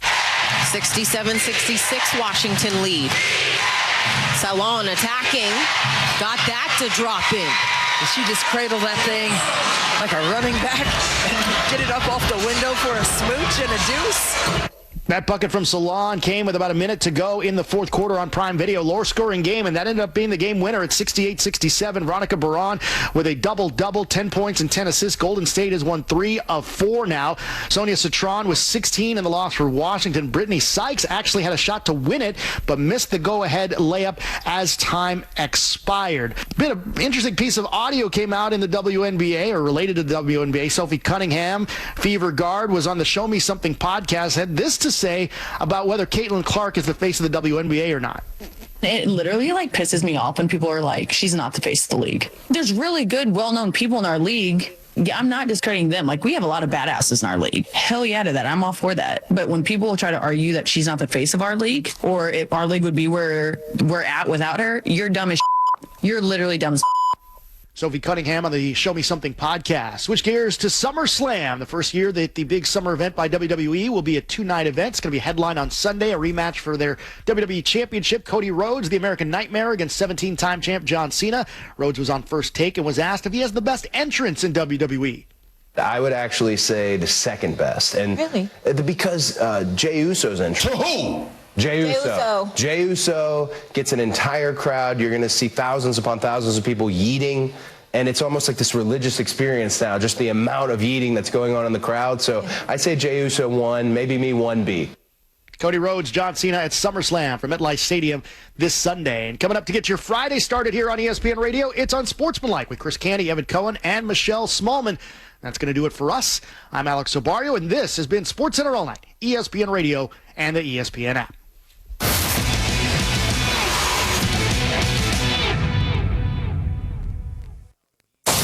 67-66 Washington lead. Salon attacking. Got that to drop in. Does she just cradle that thing like a running back and get it up off the window for a smooch and a deuce? That bucket from Salon came with about a minute to go in the fourth quarter on Prime Video. Lower scoring game, and that ended up being the game winner at 68-67. Veronica Baron with a double-double, 10 points and 10 assists. Golden State has won 3 of 4 now. Sonia Citron was 16 in the loss for Washington. Brittany Sykes actually had a shot to win it, but missed the go-ahead layup as time expired. Bit of interesting piece of audio came out in the WNBA, or related to the WNBA. Sophie Cunningham, Fever Guard, was on the Show Me Something podcast, had this to say about whether Caitlin Clark is the face of the WNBA or not. It literally pisses me off when people are like, she's not the face of the league. There's really good, well-known people in our league. Yeah, I'm not discrediting them. We have a lot of badasses in our league. Hell yeah to that. I'm all for that. But when people try to argue that she's not the face of our league, or if our league would be where we're at without her, you're dumb as shit. You're literally dumb as shit. Sophie Cunningham on the Show Me Something podcast. Switch gears to SummerSlam, the first year that the big summer event by WWE will be a 2-night event. It's going to be a headline on Sunday, a rematch for their WWE Championship. Cody Rhodes, the American Nightmare, against 17-time champ John Cena. Rhodes was on First Take and was asked if he has the best entrance in WWE. I would actually say the second best. And really? Because Jey Uso's entrance. Jey Uso gets an entire crowd. You're going to see thousands upon thousands of people yeeting. And it's almost like this religious experience now, just the amount of yeeting that's going on in the crowd. So I say Jey Uso 1, maybe me 1B. Cody Rhodes, John Cena at SummerSlam from MetLife Stadium this Sunday. And coming up to get your Friday started here on ESPN Radio, it's Unsportsmanlike with Chris Canty, Evan Cohen, and Michelle Smallman. That's going to do it for us. I'm Alex Obarrio, and this has been Sports Center All Night, ESPN Radio and the ESPN app.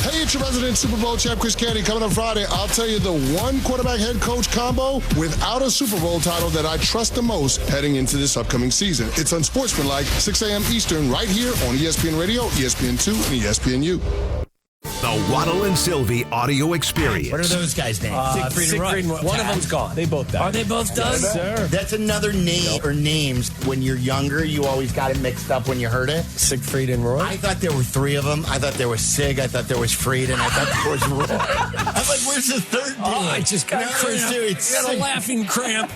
Hey, it's your resident Super Bowl champ, Chris Canty. Coming up Friday, I'll tell you the one quarterback head coach combo without a Super Bowl title that I trust the most heading into this upcoming season. It's Unsportsmanlike, 6 a.m. Eastern, right here on ESPN Radio, ESPN2, and ESPNU. The Waddle and Sylvie audio experience. What are those guys' names? Siegfried and Roy. One of them's gone. They both died. Are they both done? Yes, sir. That's another name or names. When you're younger, you always got it mixed up when you heard it. Siegfried and Roy? I thought there were 3 of them. I thought there was Sig. I thought there was Fried. And I thought there was Roy. I'm like, where's the third dude? Oh, I just got cramp. I got a laughing cramp.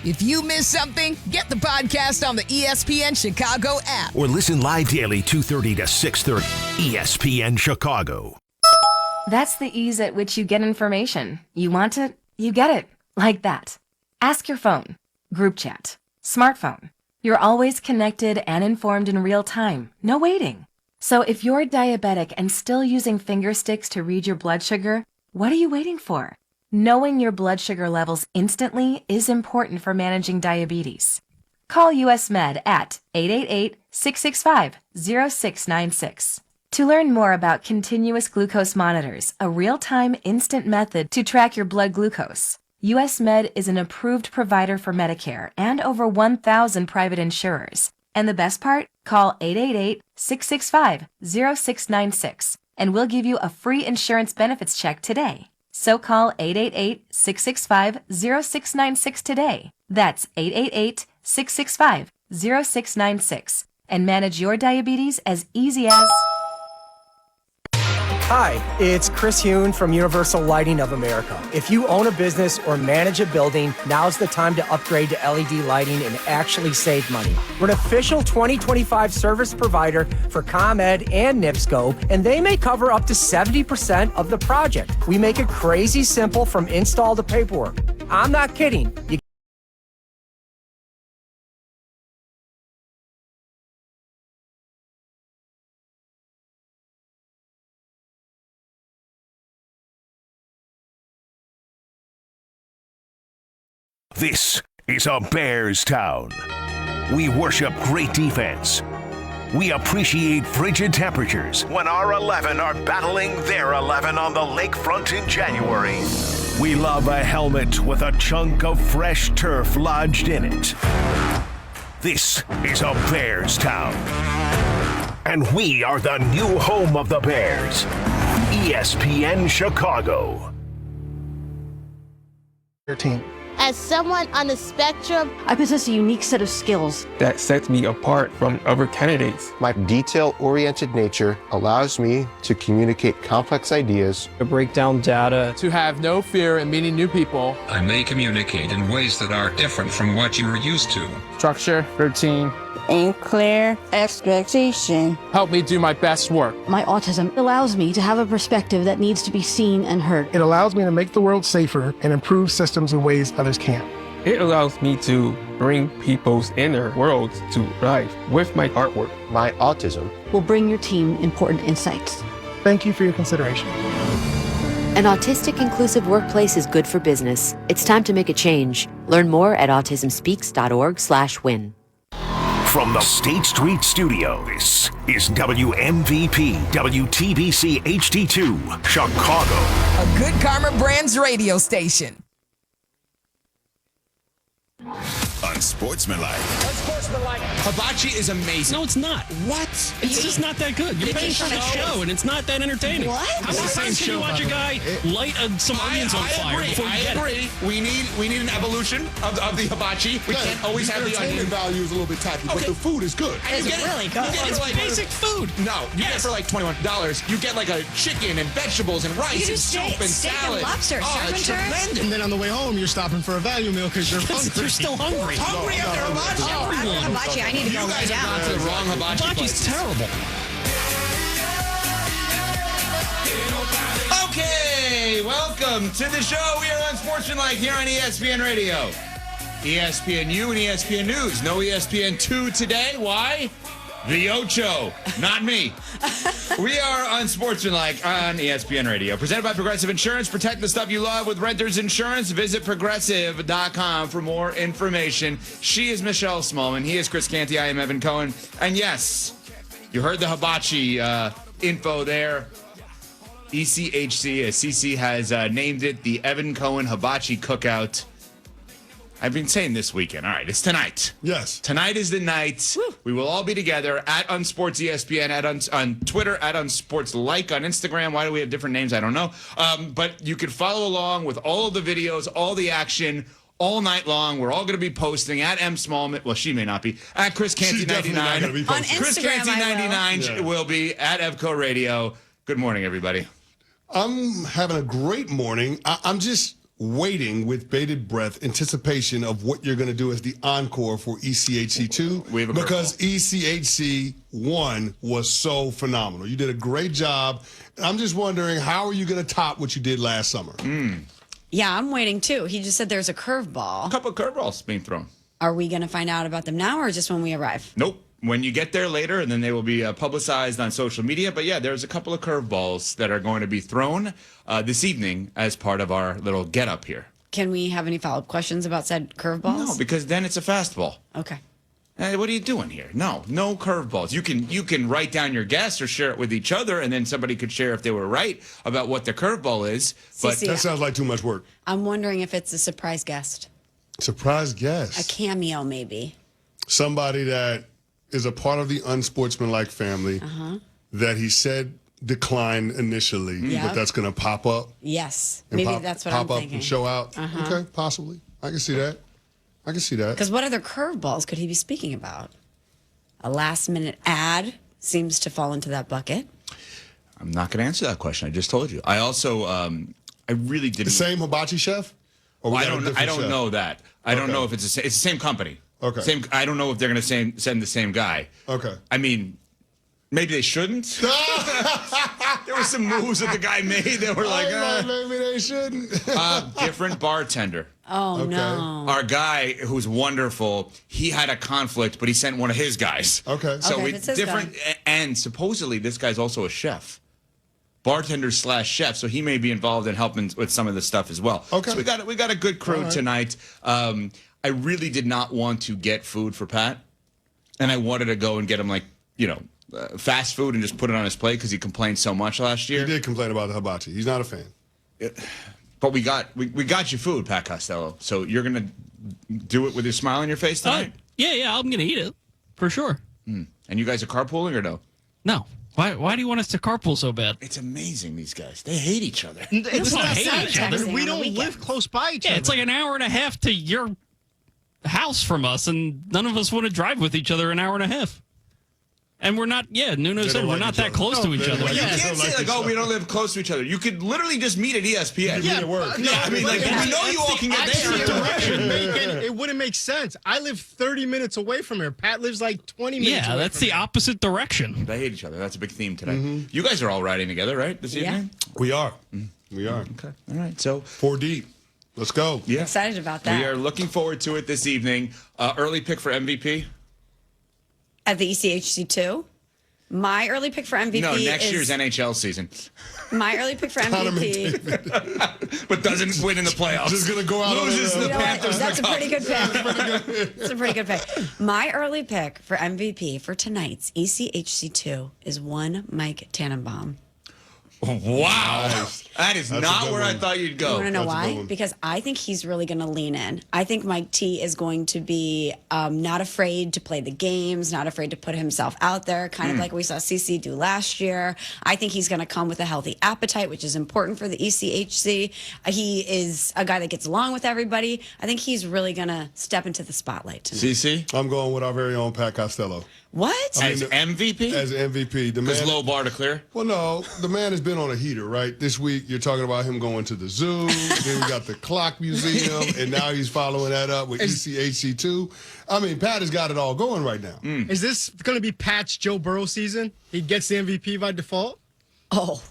If you missed something, get the podcast on the ESPN Chicago app. Or listen live daily 2:30 to 6:30. ESPN Chicago. That's the ease at which you get information. You want it, you get it. Like that. Ask your phone. Group chat. Smartphone. You're always connected and informed in real time. No waiting. So if you're diabetic and still using finger sticks to read your blood sugar, what are you waiting for? Knowing your blood sugar levels instantly is important for managing diabetes. Call US Med at 888-665-0696. To learn more about continuous glucose monitors, a real-time instant method to track your blood glucose, US Med is an approved provider for Medicare and over 1,000 private insurers. And the best part? Call 888-665-0696 and we'll give you a free insurance benefits check today. So call 888-665-0696 today. That's 888-665-0696 and manage your diabetes as easy as... Hi, it's Chris Hune from Universal Lighting of America. If you own a business or manage a building, now's the time to upgrade to LED lighting and actually save money. We're an official 2025 service provider for ComEd and NIPSCO, and they may cover up to 70% of the project. We make it crazy simple from install to paperwork. I'm not kidding. This is a Bears town. We worship great defense. We appreciate frigid temperatures when our 11 are battling their 11 on the lakefront in January. We love a helmet with a chunk of fresh turf lodged in it. This is a Bears town. And we are the new home of the Bears. ESPN Chicago. Your team. As someone on the spectrum, I possess a unique set of skills that sets me apart from other candidates. My detail-oriented nature allows me to communicate complex ideas, to break down data, to have no fear in meeting new people. I may communicate in ways that are different from what you are used to. Structure, routine, and clear expectation help me do my best work. My autism allows me to have a perspective that needs to be seen and heard. It allows me to make the world safer and improve systems in ways others can't. It allows me to bring people's inner worlds to life with my artwork. My autism will bring your team important insights. Thank you for your consideration. An autistic inclusive workplace is good for business. It's time to make a change. Learn more at autismspeaks.org/win. From the State Street Studio, this is WMVP WTBC HD2, Chicago. A Good Karma Brands radio station. Unsportsmanlike. Hibachi is amazing. No, it's not. What? It's just not that good. You're paying for the show, and it's not that entertaining. What? It's the same show. You watch a guy light some onions on fire before you get it. We need an evolution of the hibachi. We can't always have the onion. Value is a little bit tacky, but the food is good. It's really good. It's basic food. No, you get it for like $21. You get like a chicken and vegetables and rice and soup and salad. Lobster, it's tremendous. And then on the way home, you're stopping for a value meal because you're hungry. You're still hungry. Hungry after hibachi? Hibachi, I need to go lay down. You guys have gone to the wrong hibachi Hibachi's place. terrible. Okay, welcome to the show. We are Unsportsmanlike here on ESPN Radio. ESPNU and ESPN News. No ESPN2 today. Why? The Ocho, not me. We are Unsportsmanlike on ESPN Radio. Presented by Progressive Insurance. Protect the stuff you love with Renters Insurance. Visit Progressive.com for more information. She is Michelle Smallman. He is Chris Canty. I am Evan Cohen. And yes, you heard the hibachi info there. ECHC, as CC has named it, the Evan Cohen Hibachi Cookout. I've been saying this weekend. All right, it's tonight. Yes. Tonight is the night. Woo. We will all be together at Unsports ESPN, on Twitter, at Unsportslike, on Instagram. Why do we have different names? I don't know. But you can follow along with all of the videos, all the action, all night long. We're all going to be posting at M. Smallman. Well, she may not be. At Chris Canty 99. On Instagram, Chris Canty 99 will be at Evco Radio. Good morning, everybody. I'm having a great morning. I'm just waiting with bated breath, anticipation of what you're going to do as the encore for ECHC2. Because ECHC1 was so phenomenal. You did a great job. I'm just wondering, how are you going to top what you did last summer? Yeah, I'm waiting too. He just said there's a curveball. A couple of curveballs being thrown. Are we going to find out about them now or just when we arrive? Nope. When you get there later, and then they will be publicized on social media. But yeah, there's a couple of curveballs that are going to be thrown this evening as part of our little get up here. Can we have any follow-up questions about said curveballs? No, because then it's a fastball. Okay. Hey, what are you doing here? No curveballs. You can write down your guess or share it with each other, and then somebody could share if they were right about what the curveball is. But that sounds like too much work. I'm wondering if it's a surprise guest. Surprise guest? A cameo, maybe. Somebody that is a part of the Unsportsmanlike family that he said decline initially, Yeah. but that's going to pop up. Yes. And Maybe pop, that's what pop I'm up thinking. and show out. Uh-huh. Okay, possibly. I can see that. Because what other curveballs could he be speaking about? A last-minute ad seems to fall into that bucket. I'm not going to answer that question. I just told you. I also, I really didn't. The same hibachi chef? Or we Well, got a different I don't chef? know that. I don't Okay. know if it's the same company. Okay. I don't know if they're going to send the same guy. Okay. I mean, maybe they shouldn't. There were some moves that the guy made that were like, maybe they shouldn't. different bartender. Oh, no. Our guy, who's wonderful, he had a conflict, but he sent one of his guys. Okay. So Okay, if it's it's his different. And supposedly, this guy's also a chef. Bartender / chef, so he may be involved in helping with some of the stuff as well. Okay. So we got a good crew All right. tonight. I really did not want to get food for Pat, and I wanted to go and get him fast food and just put it on his plate because he complained so much last year. He did complain about the hibachi. He's not a fan. But we got you food, Pat Costello. So you're gonna do it with your smile on your face tonight. Yeah, I'm gonna eat it for sure. And you guys are carpooling or no? No. Why do you want us to carpool so bad? It's amazing, these guys. They hate each other. It's not hate each other. texting We on the don't live weekends. close by each Yeah, other. it's like an hour and a half to your house from us, and none of us want to drive with each other an hour and a half. And we're not, Nuno They said don't we're like not each that other. close to each they other. don't You like can't say each like, other. we don't live close to each other. You could literally just meet at ESPN. meet at work. Yeah, I mean, but we know you all can get Opposite there. direction, it wouldn't make sense. I live 30 minutes away from here. Pat lives like 20 minutes Yeah, away that's from the here. opposite direction. They hate each other. That's a big theme today. You guys are all riding together, right? This Yeah. evening? We are. We are. Okay. All right. So, 4 deep. Let's go. yeah. Excited about that. We are looking forward to it this evening. Early pick for MVP? At the ECHC2, my early pick for MVP No, next is year's NHL season. my early pick for MVP. But doesn't win in the playoffs. Just gonna go out on Loses a- the You know what? Panthers. That's a the pretty cup. good pick. It's a pretty good pick. My early pick for MVP for tonight's ECHC2 is one Mike Tannenbaum. Wow. That is That's a not good where I one. thought you'd You go. want to know That's a good why? one. Because I think he's really going to lean in. I think Mike T is going to be not afraid to play the games, not afraid to put himself out there, kind of like we saw CC do last year. I think he's going to come with a healthy appetite, which is important for the ECHC. He is a guy that gets along with everybody. I think he's really going to step into the spotlight tonight. CC? I'm going with our very own Pat Costello. What? As MVP? As MVP. The Because man, low bar to clear? well, no, the man has been on a heater, right? This week, you're talking about him going to the zoo. Then we got the clock museum. And now he's following that up with ECHC2. I mean, Pat has got it all going right now. Is this going to be Pat's Joe Burrow season? He gets the MVP by default? Oh.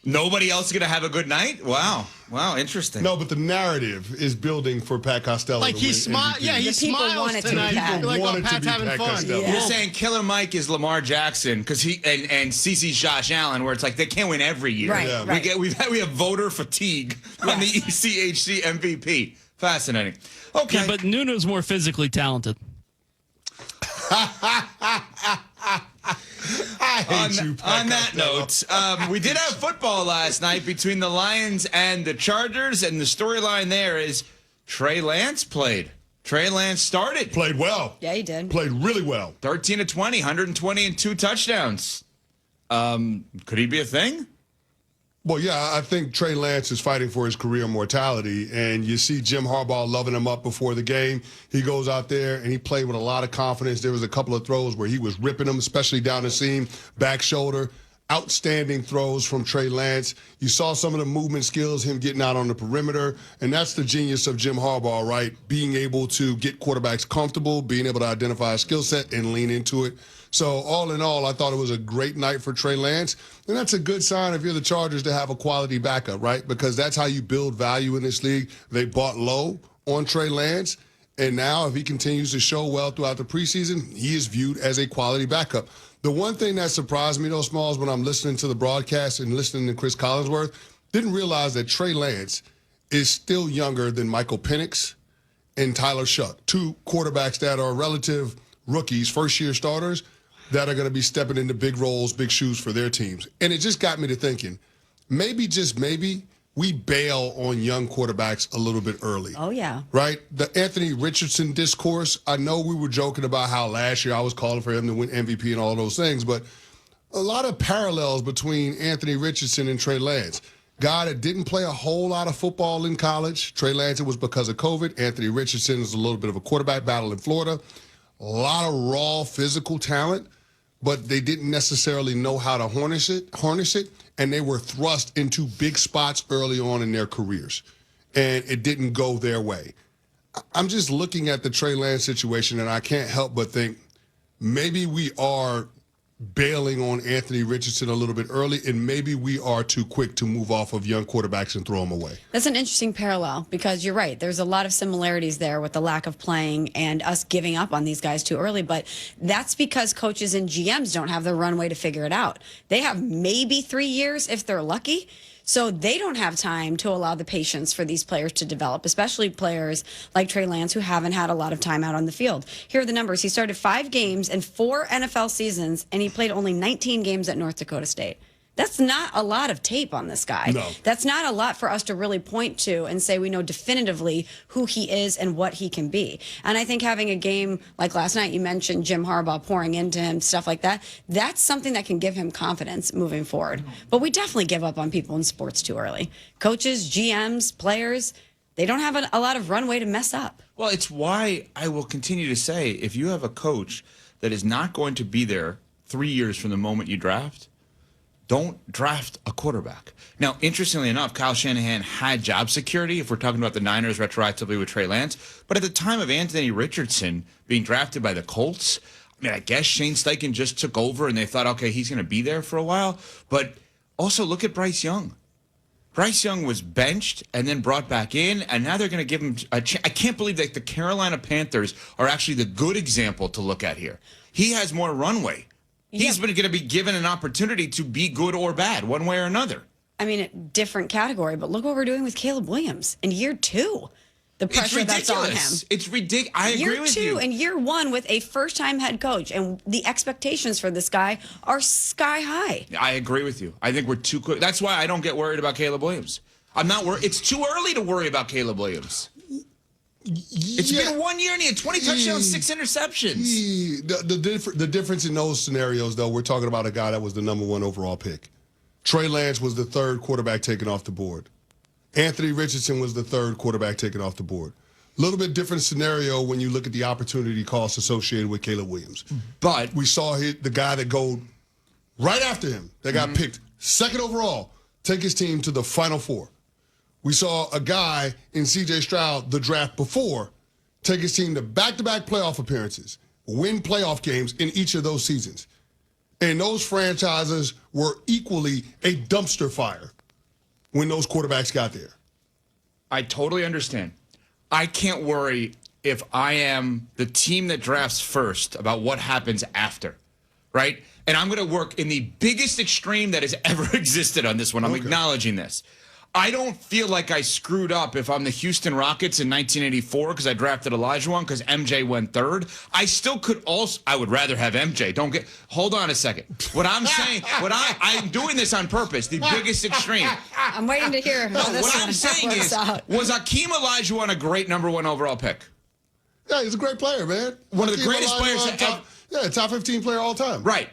Nobody else is going to have a good night? Wow. Wow, interesting. No, but the narrative is building for Pat Costello. Like to he win smiled. MVP. Yeah, he The people smiles want it to be tonight. Pat. You're like, Want oh, it to Pat's be having Pat fun. Costello. Yeah. You're saying Killer Mike is Lamar Jackson because he and CC's Josh Allen, where it's like they can't win every year. Right, Yeah. right. We have voter fatigue on the ECHC MVP. Fascinating. Okay, Yeah, but Nuno's more physically talented. I hate you, Pat on that Costello. note, we did have football last night between the Lions and the Chargers, and the storyline there is Trey Lance played. Trey Lance started. Played well. Yeah, he did. Played really well. 13 of 20, 120 and 2 touchdowns. Could he be a thing? Well, yeah, I think Trey Lance is fighting for his career mortality, and you see Jim Harbaugh loving him up before the game. He goes out there, and he played with a lot of confidence. There was a couple of throws where he was ripping them, especially down the seam, back shoulder. Outstanding throws from Trey Lance. You saw some of the movement skills, him getting out on the perimeter, and that's the genius of Jim Harbaugh, right? Being able to get quarterbacks comfortable, being able to identify a skill set and lean into it. So all in all, I thought it was a great night for Trey Lance. And that's a good sign if you're the Chargers to have a quality backup, right? Because that's how you build value in this league. They bought low on Trey Lance. And now if he continues to show well throughout the preseason, he is viewed as a quality backup. The one thing that surprised me, though, Smalls, when I'm listening to the broadcast and listening to Chris Collinsworth, didn't realize that Trey Lance is still younger than Michael Penix and Tyler Shuck, two quarterbacks that are relative rookies, first-year starters, that are going to be stepping into big roles, big shoes for their teams. And it just got me to thinking, maybe, just maybe, we bail on young quarterbacks a little bit early. Oh, yeah. Right? The Anthony Richardson discourse, I know we were joking about how last year I was calling for him to win MVP and all those things, but a lot of parallels between Anthony Richardson and Trey Lance. Guy that didn't play a whole lot of football in college. Trey Lance, it was because of COVID. Anthony Richardson is a little bit of a quarterback battle in Florida. A lot of raw physical talent, but they didn't necessarily know how to harness it, and they were thrust into big spots early on in their careers, and it didn't go their way. I'm just looking at the Trey Lance situation, and I can't help but think maybe we are bailing on Anthony Richardson a little bit early, and maybe we are too quick to move off of young quarterbacks and throw them away. That's an interesting parallel because you're right. There's a lot of similarities there with the lack of playing and us giving up on these guys too early. But that's because coaches and GMs don't have the runway to figure it out. They have maybe 3 years if they're lucky. So they don't have time to allow the patience for these players to develop, especially players like Trey Lance who haven't had a lot of time out on the field. Here are the numbers. He started 5 games in 4 NFL seasons, and he played only 19 games at North Dakota State. That's not a lot of tape on this guy. No. That's not a lot for us to really point to and say we know definitively who he is and what he can be. And I think having a game like last night, you mentioned Jim Harbaugh pouring into him, stuff like that, that's something that can give him confidence moving forward. But we definitely give up on people in sports too early. Coaches, GMs, players, they don't have a lot of runway to mess up. Well, it's why I will continue to say if you have a coach that is not going to be there 3 years from the moment you draft, don't draft a quarterback. Now, interestingly enough, Kyle Shanahan had job security, if we're talking about the Niners retroactively with Trey Lance. But at the time of Anthony Richardson being drafted by the Colts, I mean, I guess Shane Steichen just took over and they thought, okay, he's going to be there for a while. But also look at Bryce Young. Bryce Young was benched and then brought back in, and now they're going to give him a chance. I can't believe that the Carolina Panthers are actually the good example to look at here. He has more runway. He's going to be given an opportunity to be good or bad, one way or another. I mean, different category, but look what we're doing with Caleb Williams in year 2. The pressure that's on him. It's ridiculous. I agree with you. Year 2 and year 1 with a first-time head coach, and the expectations for this guy are sky high. I agree with you. I think we're too quick. That's why I don't get worried about Caleb Williams. I'm not worried. It's too early to worry about Caleb Williams. It's been 1 year and he had 20 touchdowns, 6 interceptions. The difference in those scenarios, though, we're talking about a guy that was the #1 overall pick. Trey Lance was the 3rd quarterback taken off the board. Anthony Richardson was the 3rd quarterback taken off the board. A little bit different scenario when you look at the opportunity cost associated with Caleb Williams. But we saw the guy that go right after him, that got picked 2nd overall, take his team to the Final Four. We saw a guy in C.J. Stroud, the draft before, take his team to back-to-back playoff appearances, win playoff games in each of those seasons. And those franchises were equally a dumpster fire when those quarterbacks got there. I totally understand. I can't worry if I am the team that drafts first about what happens after, right? And I'm going to work in the biggest extreme that has ever existed on this one. I'm acknowledging this. I don't feel like I screwed up if I'm the Houston Rockets in 1984 because I drafted Olajuwon because MJ went 3rd. I still could also, I would rather have MJ. Hold on a second. What I'm saying, I'm doing this on purpose, the biggest extreme. I'm waiting to hear how this what I'm saying is, was Hakeem Olajuwon a great #1 overall pick? Yeah, he's a great player, man. One of the greatest players top 15 player all time. Right.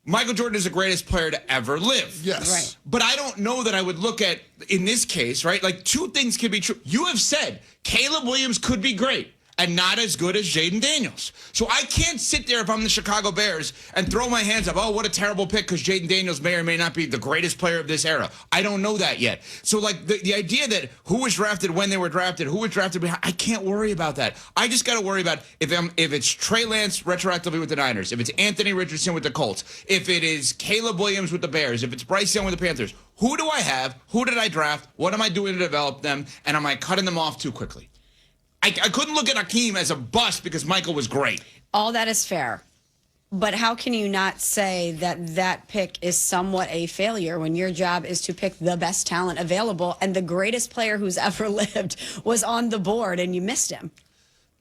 Michael Jordan is the greatest player to ever live. Yes. Right. But I don't know that I would look at, in this case, right, like 2 things could be true. You have said Caleb Williams could be great and not as good as Jaden Daniels. So I can't sit there if I'm the Chicago Bears and throw my hands up, oh, what a terrible pick because Jaden Daniels may or may not be the greatest player of this era. I don't know that yet. So, like, the idea that who was drafted when they were drafted, who was drafted behind, I can't worry about that. I just got to worry about if it's Trey Lance retroactively with the Niners, if it's Anthony Richardson with the Colts, if it is Caleb Williams with the Bears, if it's Bryce Young with the Panthers. Who do I have? Who did I draft? What am I doing to develop them? And am I cutting them off too quickly? I couldn't look at Hakeem as a bust because Michael was great. All that is fair. But how can you not say that pick is somewhat a failure when your job is to pick the best talent available and the greatest player who's ever lived was on the board and you missed him?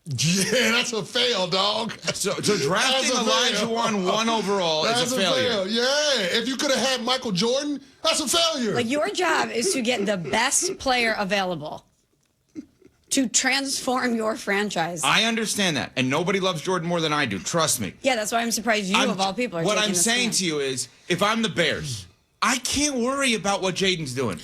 Yeah, that's a fail, dog. So drafting Olajuwon 1 overall is a failure. Yeah, if you could have had Michael Jordan, that's a failure. Like, your job is to get the best player available. to transform your franchise. I understand that. And nobody loves Jordan more than I do. Trust me. Yeah, that's why I'm surprised you, of all people, are What taking I'm this saying stand. to you is, if I'm the Bears, I can't worry about what Jaden's doing.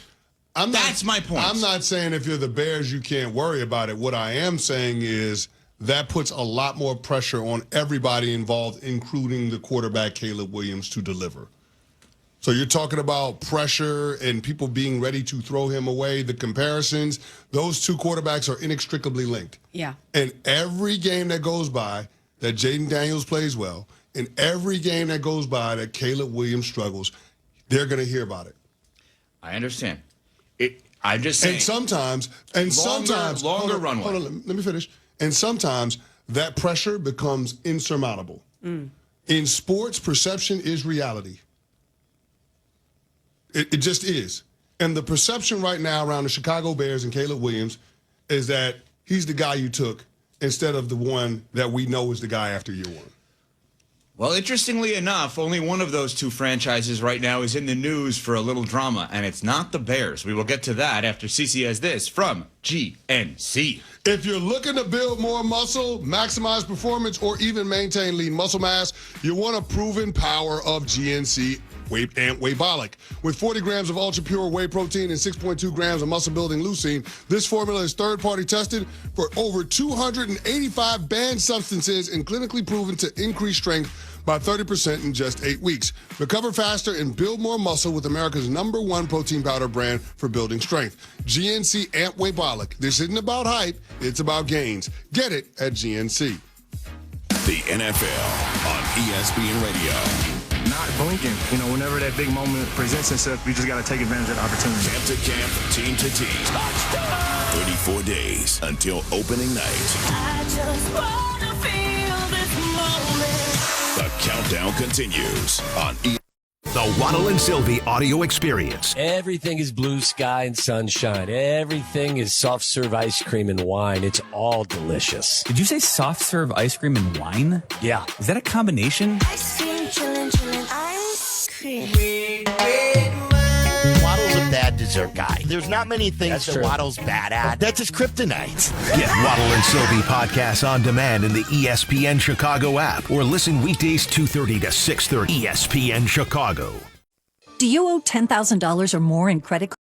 That's my point. I'm not saying if you're the Bears, you can't worry about it. What I am saying is that puts a lot more pressure on everybody involved, including the quarterback, Caleb Williams, to deliver. So you're talking about pressure and people being ready to throw him away. The comparisons, those two quarterbacks are inextricably linked. Yeah. And every game that goes by that Jaden Daniels plays well, and every game that goes by that Caleb Williams struggles, they're going to hear about it. I understand. I'm just saying. And sometimes, longer runway. Hold on, let me finish. And sometimes that pressure becomes insurmountable. In sports, perception is reality. It just is. And the perception right now around the Chicago Bears and Caleb Williams is that he's the guy you took instead of the one that we know is the guy after year one. Well, interestingly enough, only one of those two franchises right now is in the news for a little drama, and it's not the Bears. We will get to that after CC has this from GNC. If you're looking to build more muscle, maximize performance, or even maintain lean muscle mass, you want a proven power of GNC Amp Wheyabolic. With 40 grams of ultra-pure whey protein and 6.2 grams of muscle-building leucine, this formula is third-party tested for over 285 banned substances and clinically proven to increase strength by 30% in just 8 weeks. Recover faster and build more muscle with America's #1 protein powder brand for building strength. GNC Amp Wheyabolic. This isn't about hype, it's about gains. Get it at GNC. The NFL on ESPN Radio. Not blinking. Whenever that big moment presents itself, we just got to take advantage of the opportunity. Camp to camp, team to team. 34 days until opening night. I just wanna feel this moment. The countdown continues on The Waddle and Sylvie audio experience. Everything is blue sky and sunshine. Everything is soft serve ice cream and wine. It's all delicious. Did you say soft serve ice cream and wine? Yeah. Is that a combination? Ice cream, chillin', ice cream. Waddle's a bad dessert guy. There's not many things that true. Waddle's bad at. That's his kryptonite. Get Waddle and Sylvie podcasts on demand in the ESPN Chicago app or listen weekdays 2:30 to 6:30 ESPN Chicago. Do you owe $10,000 or more in credit